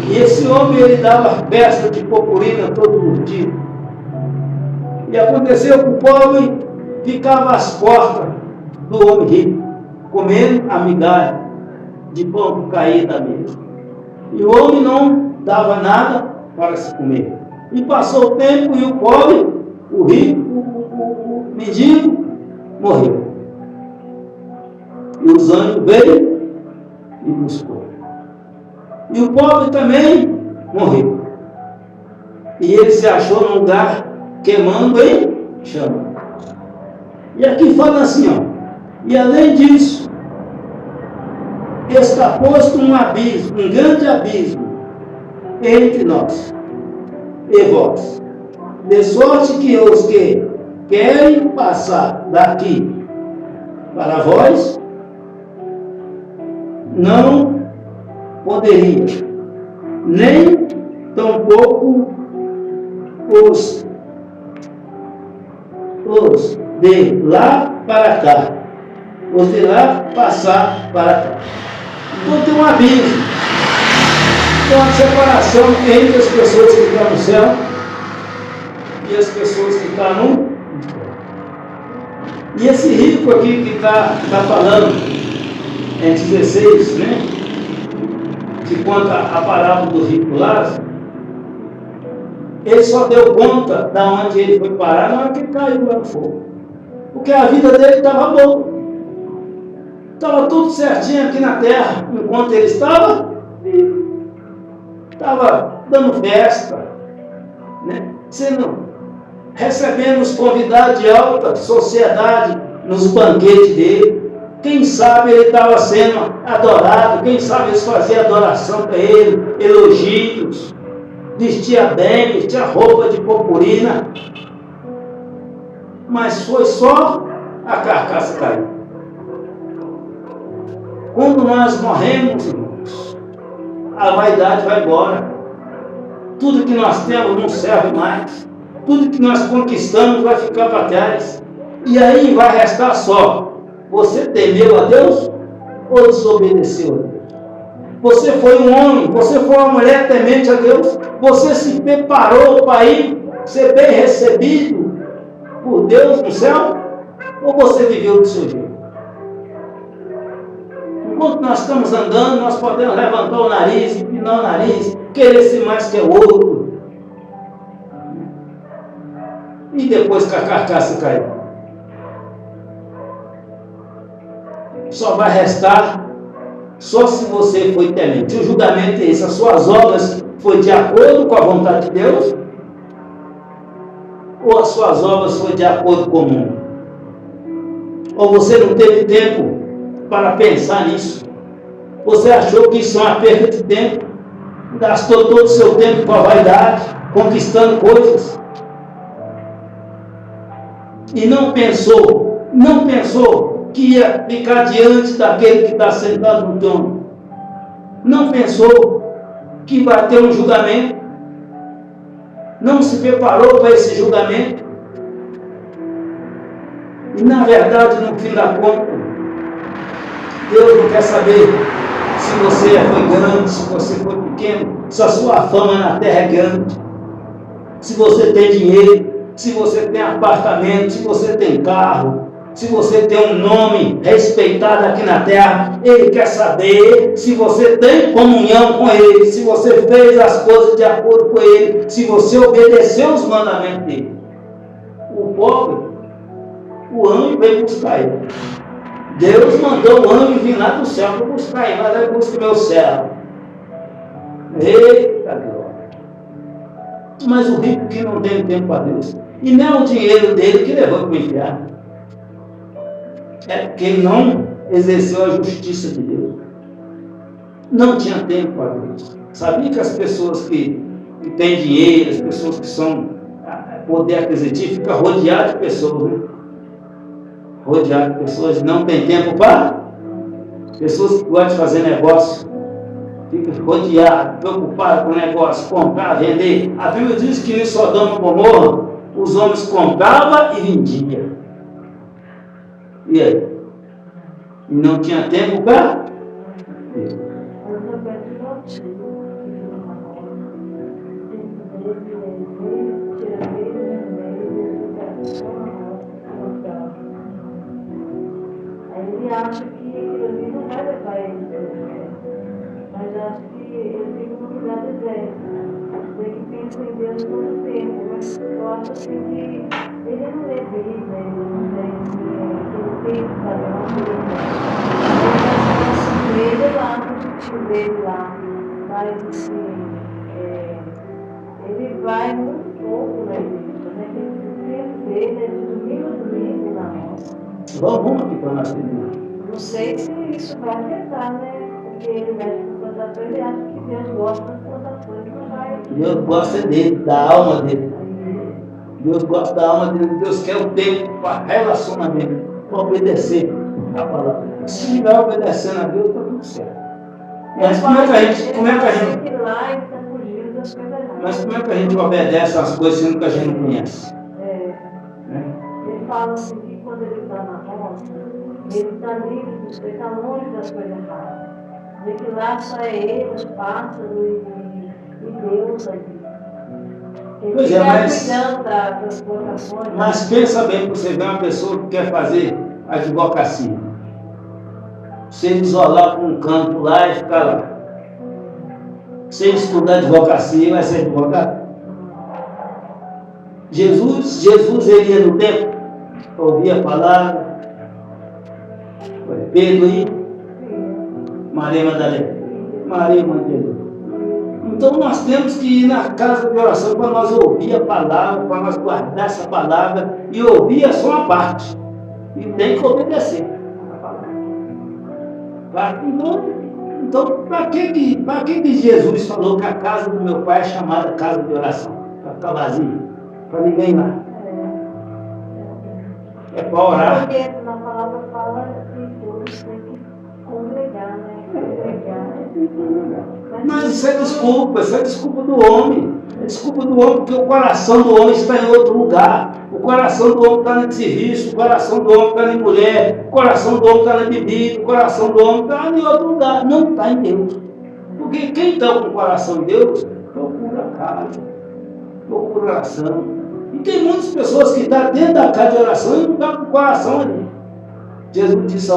E esse homem, ele dava festa de purpurina todos os dias. E aconteceu que o pobre ficava às portas do homem rico, comendo a migalha de pão que caía da mesa. E o homem não dava nada para se comer. E passou o tempo e o pobre, o rico, o mendigo, morreu. E os anjos veio e buscou. E o pobre também morreu. E ele se achou num lugar queimando em chama. E aqui fala assim, ó. E além disso, está posto um abismo, um grande abismo entre nós e vós. De sorte que os que querem passar daqui para vós, não poderia, nem tampouco os de lá para cá, os de lá passar para cá. Então tem um abismo, tem uma separação entre as pessoas que estão no céu e as pessoas que estão no inferno. E esse rico aqui que está falando em 16, né? Que conta a parábola do rico Lázaro, ele só deu conta de onde ele foi parar na hora que caiu lá no fogo. Porque a vida dele estava boa. Estava tudo certinho aqui na terra, enquanto ele estava vivo. Estava dando festa, né? Recebendo os convidados de alta sociedade nos banquetes dele. Quem sabe ele estava sendo adorado, quem sabe eles faziam adoração para ele, elogios, vestia bem, vestia roupa de purpurina, mas foi só a carcaça cair. Quando nós morremos, irmãos, a vaidade vai embora. Tudo que nós temos não serve mais. Tudo que nós conquistamos vai ficar para trás. E aí vai restar só: você temeu a Deus ou desobedeceu a Deus? Você foi um homem, você foi uma mulher temente a Deus? Você se preparou para ir ser bem recebido por Deus no céu? Ou você viveu do seu jeito? Enquanto nós estamos andando, nós podemos levantar o nariz, empinar o nariz, querer-se mais que o outro. E depois que a carcaça caiu, só vai restar, só se você foi temente. O julgamento é esse, as suas obras foi de acordo com a vontade de Deus? Ou as suas obras foi de acordo com o mundo? Ou você não teve tempo para pensar nisso? Você achou que isso é uma perda de tempo? Gastou todo o seu tempo com a vaidade, conquistando coisas. E não pensou que ia ficar diante daquele que está sentado no trono. Não pensou que vai ter um julgamento. Não se preparou para esse julgamento. E na verdade, no fim da conta, Deus não quer saber se você foi grande, se você foi pequeno, se a sua fama na terra é grande, se você tem dinheiro, se você tem apartamento, se você tem carro, se você tem um nome respeitado aqui na terra. Ele quer saber se você tem comunhão com Ele, se você fez as coisas de acordo com Ele, se você obedeceu os mandamentos dele. O pobre, o anjo veio buscar ele. Deus mandou o anjo vir lá do céu para buscar ele. Mas ele busca meu céu. Eita glória! Mas o rico que não tem tempo para Deus, e não é o dinheiro dele que levou para o inferno, é porque ele não exerceu a justiça de Deus. Não tinha tempo para Deus. Sabia que as pessoas que têm dinheiro, as pessoas que são poder aquisitivo, ficam rodeadas de pessoas, né? Rodeado de pessoas que não tem tempo para. Pessoas que gostam de fazer negócio, ficam rodeadas, preocupadas com o negócio, comprar, vender. A Bíblia diz que em Sodoma e Gomorra, os homens compravam e vendiam. E aí? E não tinha tempo para. Ele acha que aquilo ali não vai levar ele para o céu, mas acho que ele fica no lugar de Deus. Ele que pensa em Deus todo tempo, mas eu acho assim que ele não é Bíblia, ele não tem aquele tempo para dar uma coisa. Ele vai lá, no objetivo dele lá, mas assim, ele vai muito pouco na igreja, né? O tempo dele é de domingo a domingo na roça. Vamos aqui para nós terminar. Não sei se isso vai afetar, né? Porque ele mexe com plantação, ele acha que Deus gosta das plantações, não vai. Deus gosta dele, da alma dele. Deus gosta da alma dele. Deus quer o tempo para relacionamento, para obedecer a palavra. Se estiver obedecendo a Deus, está tudo certo. Mas como é que a gente obedece às coisas sendo que a gente não conhece? Ele fala assim que quando ele está na roça, ele está livre, ele está longe das coisas erradas. De que lá só é ele, os pássaros e Deus ali. Ele fica cuidando das plantações. Mas pensa bem, você vê uma pessoa que quer fazer advocacia. Sem isolar para um canto lá e ficar lá. Sem estudar advocacia, vai ser advogado. Jesus ele ia no templo, ouvia a palavra. Pedro e Maria Madalena. Maria Mãe de Jesus. Então nós temos que ir na casa de oração para nós ouvir a palavra, para nós guardar essa palavra e ouvir só uma parte. E tem que obedecer a palavra. Então para que Jesus falou que a casa do meu pai é chamada casa de oração? Para ficar vazia, para ninguém ir lá. É para orar. Porque na palavra fala que todos têm que congregar, né? Mas isso é desculpa do homem. É desculpa do homem, porque o coração do homem está em outro lugar. O coração do homem está no serviço, o coração do homem está em mulher, o coração do homem está na bebida, o coração do homem está em outro lugar. Não está em Deus. Porque quem está com o coração em Deus, procura a casa, procura oração. E tem muitas pessoas que estão dentro da casa de oração e não estão com o coração ali. Jesus disse: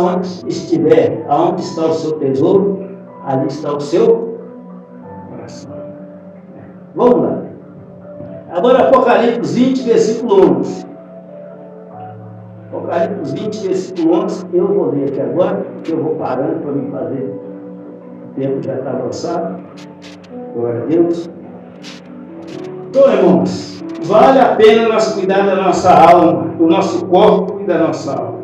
aonde está o seu tesouro, ali está o seu coração. Vamos lá. Agora Apocalipse 20, versículo 11. Apocalipse 20, versículo 11. Eu vou ler aqui agora, que eu vou parando para me fazer. O tempo já está avançado. Glória a Deus. Então, irmãos, vale a pena nós cuidar da nossa alma, do nosso corpo e da nossa alma.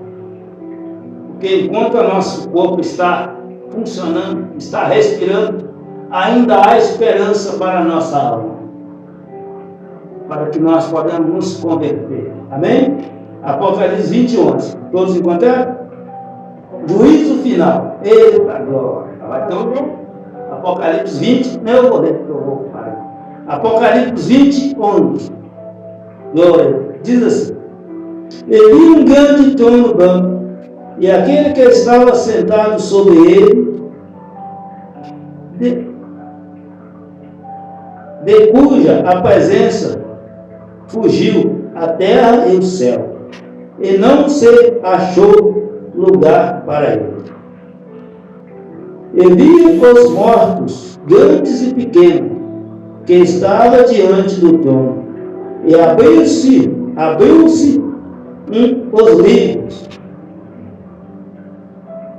Porque enquanto o nosso corpo está funcionando, está respirando, ainda há esperança para a nossa alma, para que nós podamos nos converter. Amém? Apocalipse 20, 11. Todos encontraram? Juízo final. Eita glória. Então, Apocalipse 20, não, eu vou ler, porque eu vou parar. Apocalipse 20, 11. Glória. Diz assim: e vi um grande trono branco, e aquele que estava sentado sobre ele, de cuja a presença fugiu a terra e o céu, e não se achou lugar para ele. E vi os mortos, grandes e pequenos, que estavam diante do trono, e abriu-se os livros,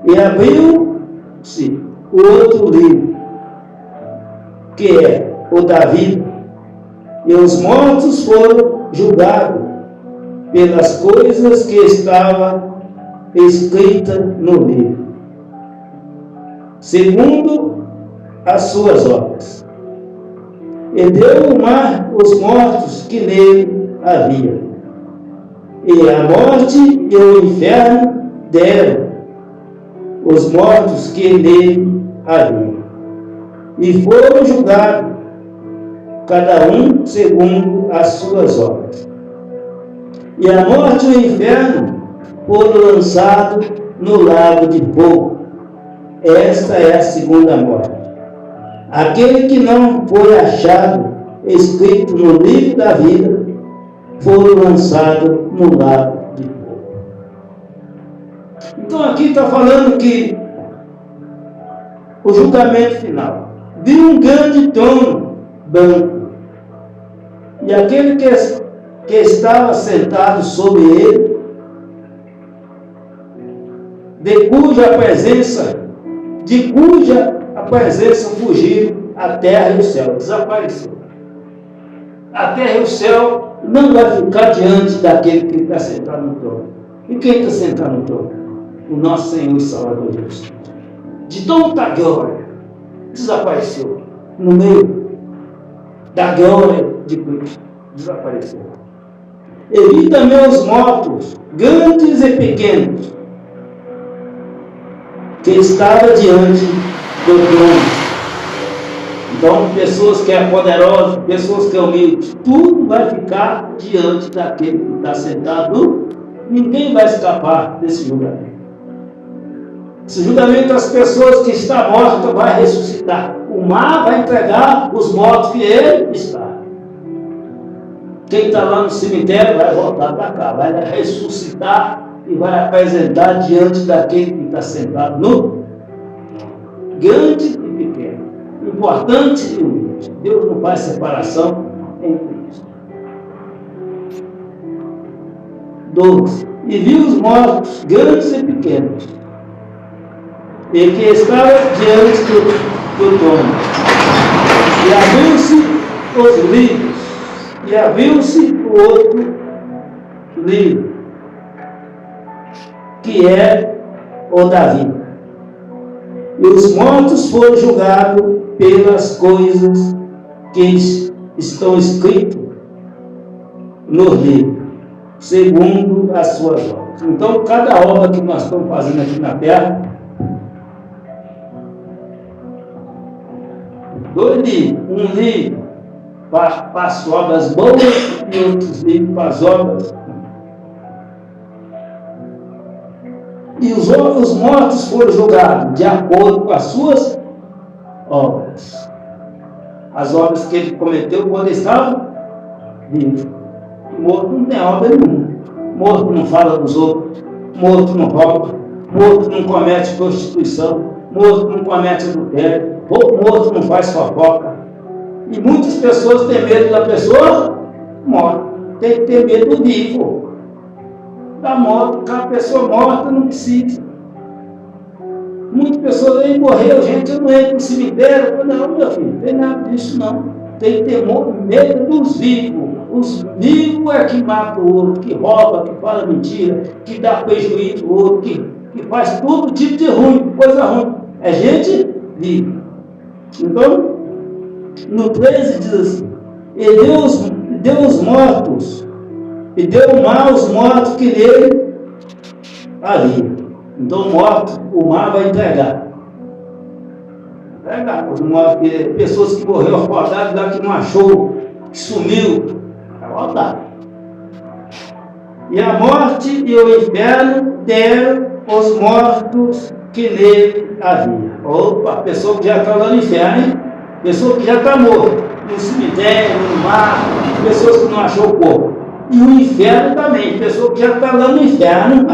e abriu-se o outro livro, que é o da vida, e os mortos foram julgados pelas coisas que estavam escritas no livro, segundo as suas obras. E deu o mar os mortos que nele havia, e a morte e o inferno deram os mortos que nele havia, e foram julgados, cada um segundo as suas obras. E a morte e o inferno foram lançados no lago de fogo. Esta é a segunda morte. Aquele que não foi achado escrito no livro da vida foram lançados no lago de fogo. Então aqui está falando que o julgamento final. Vi um grande trono branco, e aquele que estava sentado sobre ele, de cuja a presença fugiu a terra e o céu, desapareceu. A terra e o céu não vai ficar diante daquele que está sentado no trono. E quem está sentado no trono? O nosso Senhor e Salvador Jesus. De tanta glória, desapareceu. No meio da glória de Cristo, desapareceu. E vi também os mortos, grandes e pequenos, que estavam diante do trono. Então, pessoas que é poderoso, pessoas que é humilde, tudo vai ficar diante daquele que está sentado. Ninguém vai escapar desse julgamento. Esse julgamento, as pessoas que estão mortas vai ressuscitar. O mar vai entregar os mortos que ele está. Quem está lá no cemitério vai voltar para cá, vai ressuscitar e vai apresentar diante daquele que está sentado no grande e pequeno, importante e humilde. Deus não faz separação entre isso. 12. E vi os mortos, grandes e pequenos, e que estavam diante do trono. E abriu-se os livros, e abriu-se o outro livro, que é o da vida. E os mortos foram julgados pelas coisas que estão escritas no livro, segundo as suas obras. Então, cada obra que nós estamos fazendo aqui na terra, 2 livros, um livro para as obras boas e outros livros para as obras. E os mortos foram julgados de acordo com as suas obras. As obras que ele cometeu quando estava vivo. Morto não tem obra nenhuma. Morto não fala dos outros. Morto não rouba. Morto não comete prostituição. Morto não comete adultério. Morto não faz fofoca. E muitas pessoas têm medo da pessoa morta. Tem que ter medo do vivo. Da morte, porque a pessoa morta não precisa. Muitas pessoas aí morreram, gente, eu não entro no cemitério. Não, meu filho, não tem nada disso não. Tem que ter medo dos vivos. Os vivos é que mata o outro, que rouba, que fala mentira, que dá prejuízo ao outro, que faz todo tipo de ruim, coisa ruim. É gente viva. Então, no 13 diz assim, e deu os mortos, e deu mar aos mortos que nele havia. Então o mar vai entregar. Pessoas que morreram acordadas, lá que não achou, que sumiu, vai voltar. E a morte e o inferno deram os mortos que nele havia. Opa, a pessoa que já está lá no inferno, hein? Pessoa que já está morta, no cemitério, no mar, pessoas que não achou o corpo. E o inferno também, pessoa que já está lá no inferno,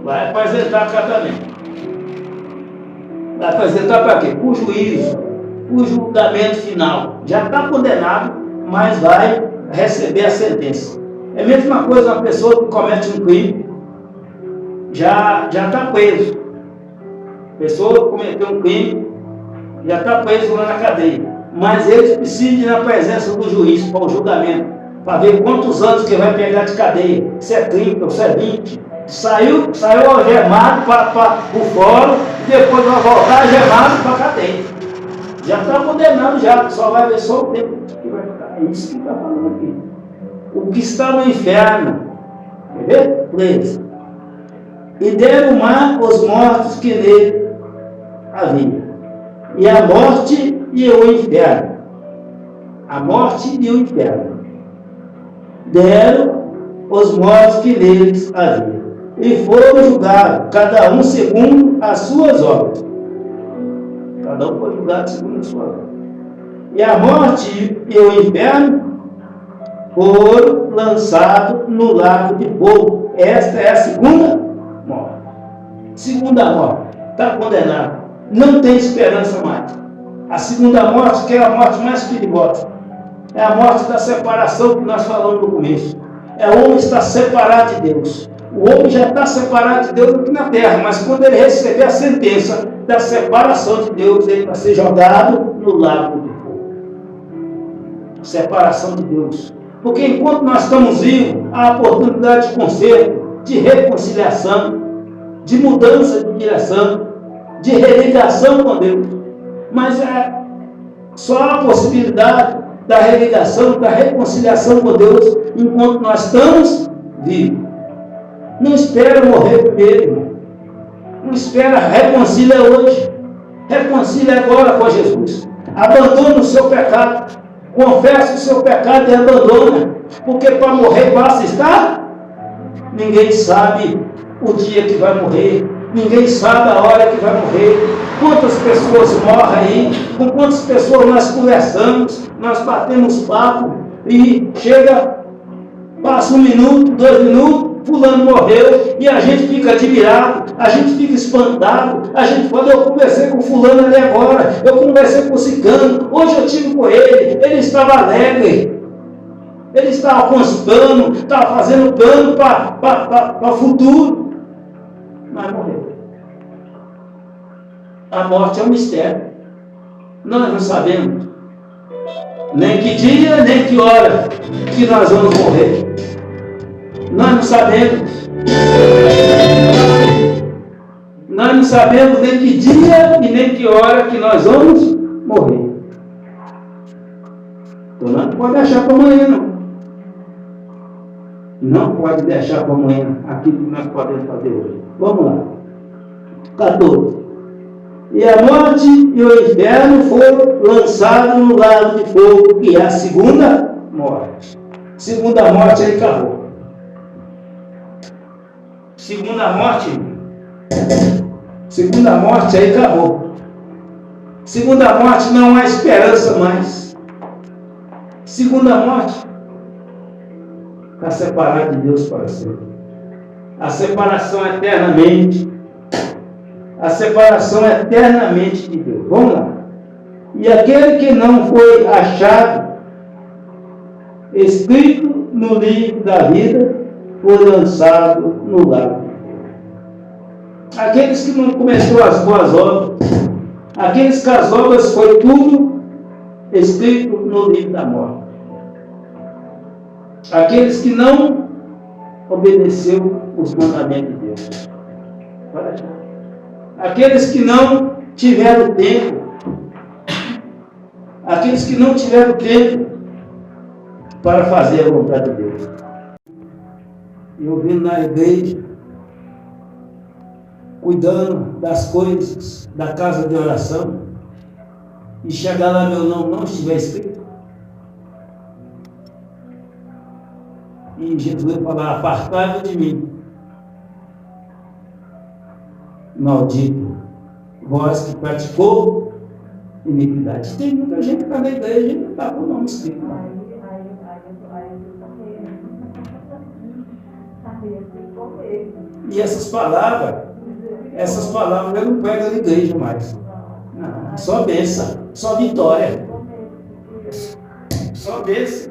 vai apresentar cá também. Vai apresentar para quê? O juízo, o julgamento final. Já está condenado, mas vai receber a sentença. É a mesma coisa uma pessoa que comete um crime, já está preso. A pessoa que cometeu um crime, já está preso lá na cadeia. Mas eles precisam ir na presença do juiz para o julgamento, para ver quantos anos que vai pegar de cadeia, se é 30 ou se é 20. Saiu algemado para o fórum, e depois vai voltar algemado para a cadeia. Já está condenado já, só vai ver só o tempo que vai ficar. É isso que está falando aqui. O que está no inferno, quer ver? Preso. E deram mar os mortos que nele havia. E a morte e o inferno. A morte e o inferno. Deram os mortos que neles havia. E foram julgados, cada um segundo as suas obras. Cada um foi julgado segundo as suas obras. E a morte e o inferno foram lançados no lago de fogo. Esta é a segunda morte. Segunda morte. Está condenado. Não tem esperança mais. A segunda morte, que é a morte mais perigosa, é a morte da separação que nós falamos no começo. É o homem estar separado de Deus. O homem já está separado de Deus aqui na terra, mas quando ele receber a sentença da separação de Deus, ele vai ser jogado no lago de fogo. Separação de Deus. Porque enquanto nós estamos vivos, há oportunidade de conserto, de reconciliação, de mudança de direção, de religação com Deus. Mas é só a possibilidade da religação, da reconciliação com Deus, enquanto nós estamos vivos. Não espera morrer primeiro, irmão. Não espera, reconcilia hoje. Reconcilia agora com Jesus. Abandona o seu pecado. Confessa o seu pecado e abandona. Porque para morrer basta estar. Ninguém sabe o dia que vai morrer. Ninguém sabe a hora que vai morrer. Quantas pessoas morrem aí? Com quantas pessoas nós conversamos, nós batemos papo e chega, passa 1 minuto, 2 minutos, fulano morreu e a gente fica admirado, a gente fica espantado, a gente fala, eu conversei com fulano ali agora, eu conversei com o ciclano, hoje eu tive com ele estava alegre, ele estava com os planos, estava fazendo plano para o futuro, mas morreu. A morte é um mistério. Nós não sabemos nem que dia, nem que hora que nós vamos morrer. Nós não sabemos. Nós não sabemos nem que dia e nem que hora que nós vamos morrer. Então nós não pode deixar para amanhã, não. Não pode deixar para amanhã aquilo que nós podemos fazer hoje. Vamos lá. 14. E a morte e o inferno foram lançados no lago de fogo, que é a segunda morte. Segunda morte aí acabou. Segunda morte aí acabou. Segunda morte não há esperança mais. Segunda morte está separado de Deus para sempre. A separação eternamente. A separação eternamente de Deus. Vamos lá. E aquele que não foi achado escrito no livro da vida foi lançado no lago. Aqueles que não começaram as boas obras, aqueles que as obras foi tudo escrito no livro da morte. Aqueles que não obedeceu os mandamentos de Deus. Aqueles que não tiveram tempo. Aqueles que não tiveram tempo para fazer a vontade de Deus. Eu vim na igreja, cuidando das coisas da casa de oração, e chegar lá meu nome não estiver escrito. E Jesus vai falar: apartai-vos de mim, maldito, vós que praticou iniquidade. Tem muita gente que está na igreja e não está com o nome escrito. E essas palavras eu não pego na igreja mais. Não, só bênção, só vitória. Só bênção.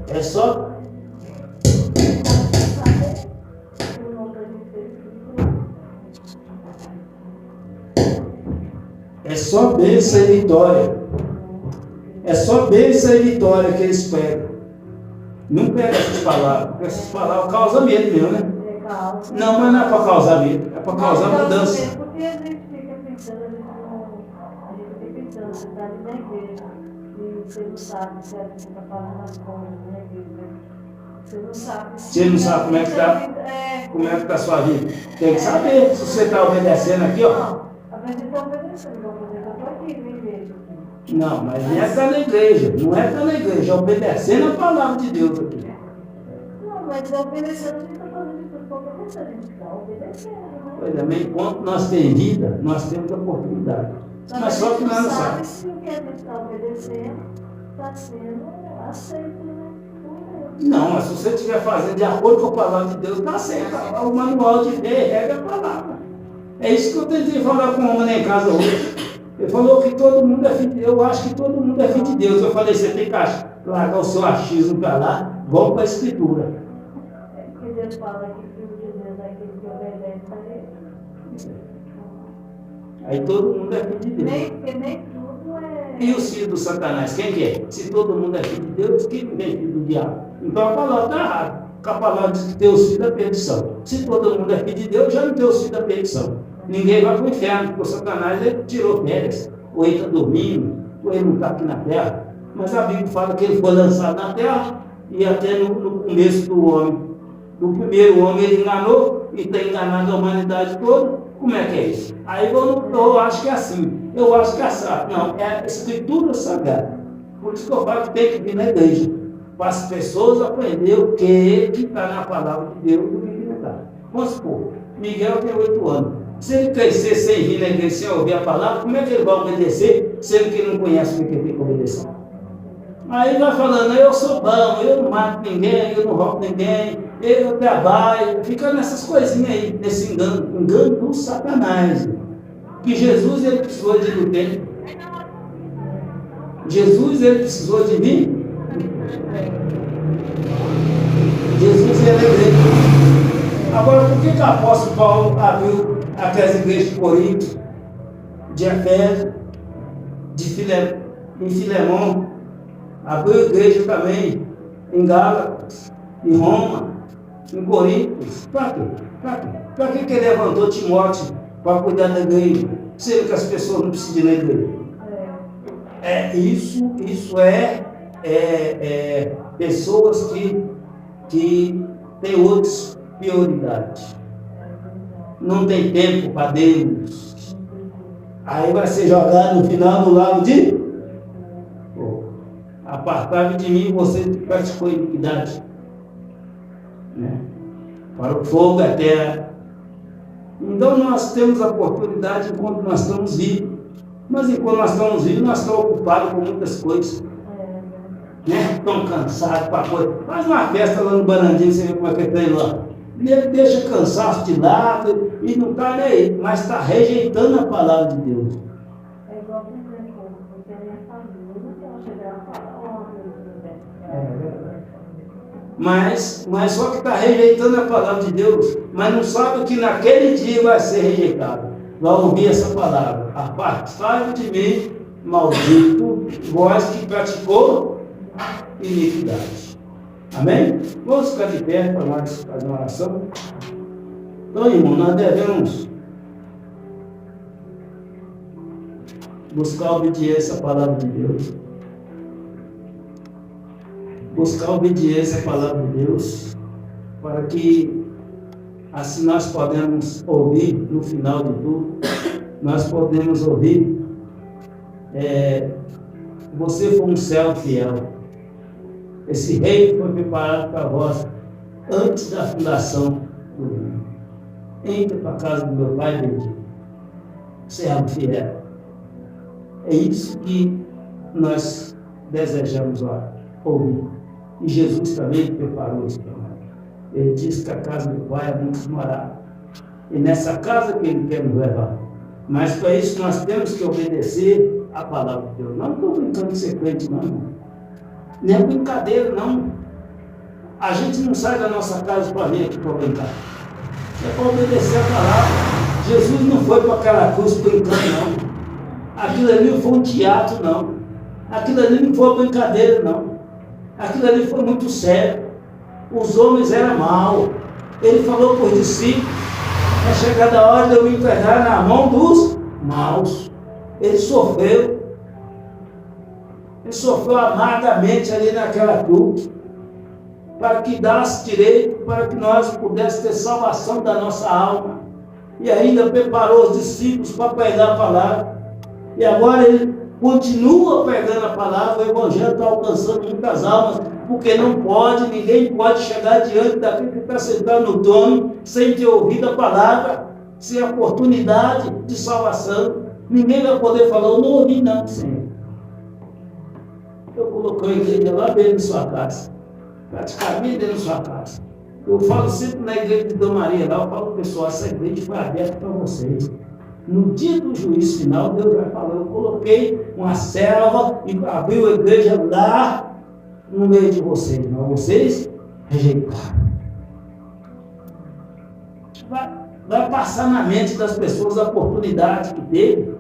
É só. É só bênção e vitória. É só bênção e vitória que eles pegam. Não pega essas palavras, porque essas palavras causam medo mesmo, né? Não, mas não é para causar medo, é para causar mudança. Porque a gente fica pensando, a gente fica pensando, você está ali na igreja, e você não sabe se você está falando as coisas na igreja. Você não sabe. Você não sabe como é que está. Como é que está a sua vida? Tem que saber se você está obedecendo aqui, ó. Não, a gente está obedecendo, eu estou aqui na igreja. Não, mas não é estar na igreja, não é estar na igreja, é obedecendo a palavra de Deus aqui. Não, mas obedecendo, a gente está fazendo tudo para obedecer, a gente está obedecendo, né? Pois é, mas enquanto nós temos vida, nós temos oportunidade. Mas só que nós não sabemos. Se o que a gente está obedecendo está sendo aceito, né? Não, mas se você estiver fazendo de acordo com a palavra de Deus, está certo. O manual de fé regra a palavra. É isso que eu tentei falar com o homem lá em casa hoje. Ele falou que todo mundo é filho de Deus. Eu acho que todo mundo é filho de Deus. Eu falei: você tem que largar o seu achismo para lá, vamos para a Escritura. É porque Deus fala que o filho de Deus é aquele que obedece a ele. Aí todo mundo é filho de Deus. Porque nem tudo é. E os filhos do Satanás, quem que é? Se todo mundo é filho de Deus, quem vem filho do diabo? Então a palavra está errada. Porque a palavra diz que tem os filhos da perdição. Se todo mundo é filho de Deus, já não tem os filhos da perdição. Ninguém vai para o inferno, porque o Satanás ele tirou férias. Ou ele está dormindo, ou ele não está aqui na terra. Mas a Bíblia fala que ele foi lançado na terra, e até no começo do homem, do primeiro homem, ele enganou, e está enganando a humanidade toda. Como é que é isso? Aí eu acho que é assim. Eu acho que é assim. Não, é a Escritura Sagrada. Por isso que eu falo que tem que vir na igreja, para as pessoas aprenderem o que está na palavra de Deus e o que não está. Vamos supor, Miguel tem 8 anos. Se ele crescer sem vir na igreja, sem ouvir a palavra, como é que ele vai obedecer, sendo que ele não conhece o que ele tem que obedecer? Aí vai falando: eu sou bom, eu não mato ninguém, eu não roubo ninguém, eu trabalho, fica nessas coisinhas aí, nesse engano do Satanás. Que Jesus ele precisou de ter. Jesus ele precisou de mim. Jesus ele é igreja. Agora, por que o apóstolo Paulo abriu aquelas igrejas de Corinto, de Efésio, em Filemão, abriu igreja também em Gálatas, em Roma, em Corinto? Para quê? Para que ele levantou Timóteo para cuidar da igreja, sendo que as pessoas não precisam ir na igreja? Isso é pessoas que têm outras prioridades. Não tem tempo para Deus. Aí vai ser jogado no final do lago de apartai-vos de mim, você que praticou iniquidade, né? Para o fogo da terra. Então nós temos a oportunidade enquanto nós estamos vivos. Mas enquanto nós estamos vivos, nós estamos ocupados com muitas coisas. né? Estão cansados para coisa. Faz uma festa lá no Barandinho, você vê como é que tem lá. Ele deixa cansaço de lado e não está nem aí, mas está rejeitando a palavra de Deus. É igual, por exemplo, você é minha família, então chegar a falar, Mas só que está rejeitando a palavra de Deus, mas não sabe que naquele dia vai ser rejeitado. Vai ouvir essa palavra: apartai-vos de mim, maldito, vós que praticou iniquidade. Amém? Vamos ficar de pé para nós fazer uma oração. Então, irmão, nós devemos buscar obediência à palavra de Deus. Buscar obediência à palavra de Deus, para que assim nós podemos ouvir, no final de tudo, nós podemos ouvir: você foi um servo fiel. Esse reino foi preparado para vós antes da fundação do mundo. Entra para a casa do meu pai, bendito. Servo fiel. É isso que nós desejamos ouvir. E Jesus também preparou isso para nós. Ele disse que a casa do pai é muito morar. E nessa casa que ele quer nos levar. Mas para isso nós temos que obedecer a palavra de Deus. Não estou brincando de ser crente, não, irmão. Nem é brincadeira, não. A gente não sai da nossa casa para vir aqui para brincar. É para obedecer a palavra. Jesus não foi para aquela cruz brincando, não. Aquilo ali não foi um teatro, não. Aquilo ali não foi brincadeira, não. Aquilo ali foi muito sério. Os homens eram maus. Ele falou para os discípulos: é chegada a hora de eu me entregar na mão dos maus. Ele sofreu. Ele sofreu amargamente ali naquela cruz, para que desse direito, para que nós pudéssemos ter salvação da nossa alma. E ainda preparou os discípulos para pregar a palavra. E agora ele continua pregando a palavra. O Evangelho está alcançando muitas almas, porque ninguém pode chegar diante daquele que está sentado no trono sem ter ouvido a palavra, sem a oportunidade de salvação. Ninguém vai poder falar: eu não ouvi não, Senhor. Eu coloquei a igreja lá dentro de sua casa, praticamente dentro de sua casa. Eu falo sempre na igreja de Dona Maria, lá eu falo: pessoal, essa igreja foi aberta para vocês. No dia do juízo final, Deus vai falar: eu coloquei uma serva e abriu a igreja lá no meio de vocês, mas vocês rejeitaram. Vai passar na mente das pessoas a oportunidade que teve,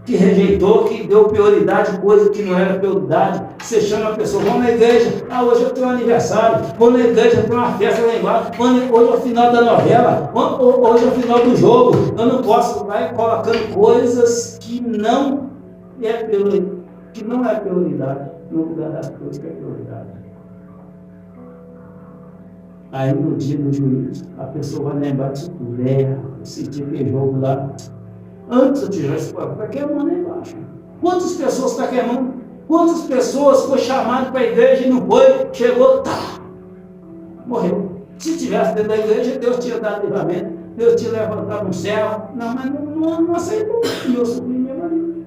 que rejeitou, que deu prioridade, coisa que não era prioridade. Você chama a pessoa: vamos na igreja, hoje eu tenho um aniversário, vou na igreja, tem uma festa lá embaixo, hoje é o final da novela, hoje é o final do jogo, eu não posso. Vai colocando coisas que não é prioridade no lugar das coisas que é prioridade. Aí no dia do juízo, a pessoa vai lembrar disso tudo: esse dia que jogo lá, antes eu tivesse para queimando aí embaixo. Quantas pessoas está queimando? Quantas pessoas foi chamado para a igreja e não foi? Chegou, morreu. Se tivesse dentro da igreja, Deus tinha dado livramento, Deus tinha levantado um céu. Não, mas não aceitou. Meu sobrinho, meu marido.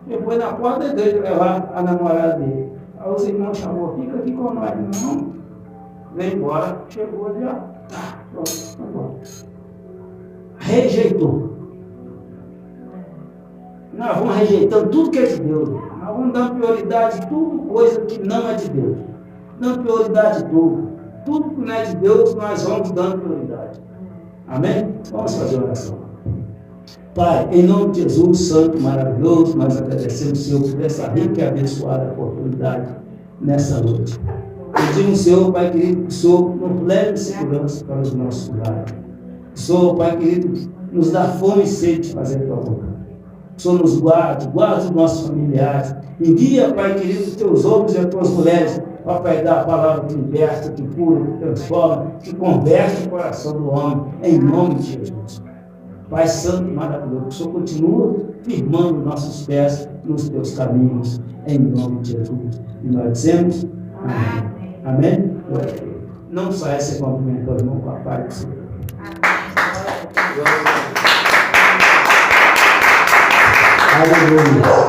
Ele foi na porta da igreja levar a namorada dele. Aí os irmãos chamou: fica aqui com nós. Não, vem embora. Chegou ali, pronto, vai embora. Rejeitou. Nós vamos rejeitando tudo que é de Deus. Nós vamos dando prioridade a tudo, coisa que não é de Deus. Dando prioridade a tudo. Tudo que não é de Deus, nós vamos dando prioridade. Amém? Vamos fazer uma oração. Pai, em nome de Jesus, santo, maravilhoso, nós agradecemos, Senhor, por essa rica e abençoada oportunidade nessa noite. Pedimos, Senhor, Pai querido, que o Senhor nos leve em segurança para os nossos lugares. O Senhor, Pai querido, nos dá fome e sede de fazer a tua obra. O Senhor nos guarde os nossos familiares. Envia, Pai querido, os teus homens e as tuas mulheres para pregar a palavra que liberta, que cura, que transforma, que converte o coração do homem, em nome de Jesus. Pai santo e maravilhoso, que o Senhor continua firmando nossos pés nos teus caminhos, em nome de Jesus. E nós dizemos amém. Amém? Não saia se cumprimentando, irmão, com a paz do Senhor. Aleluia.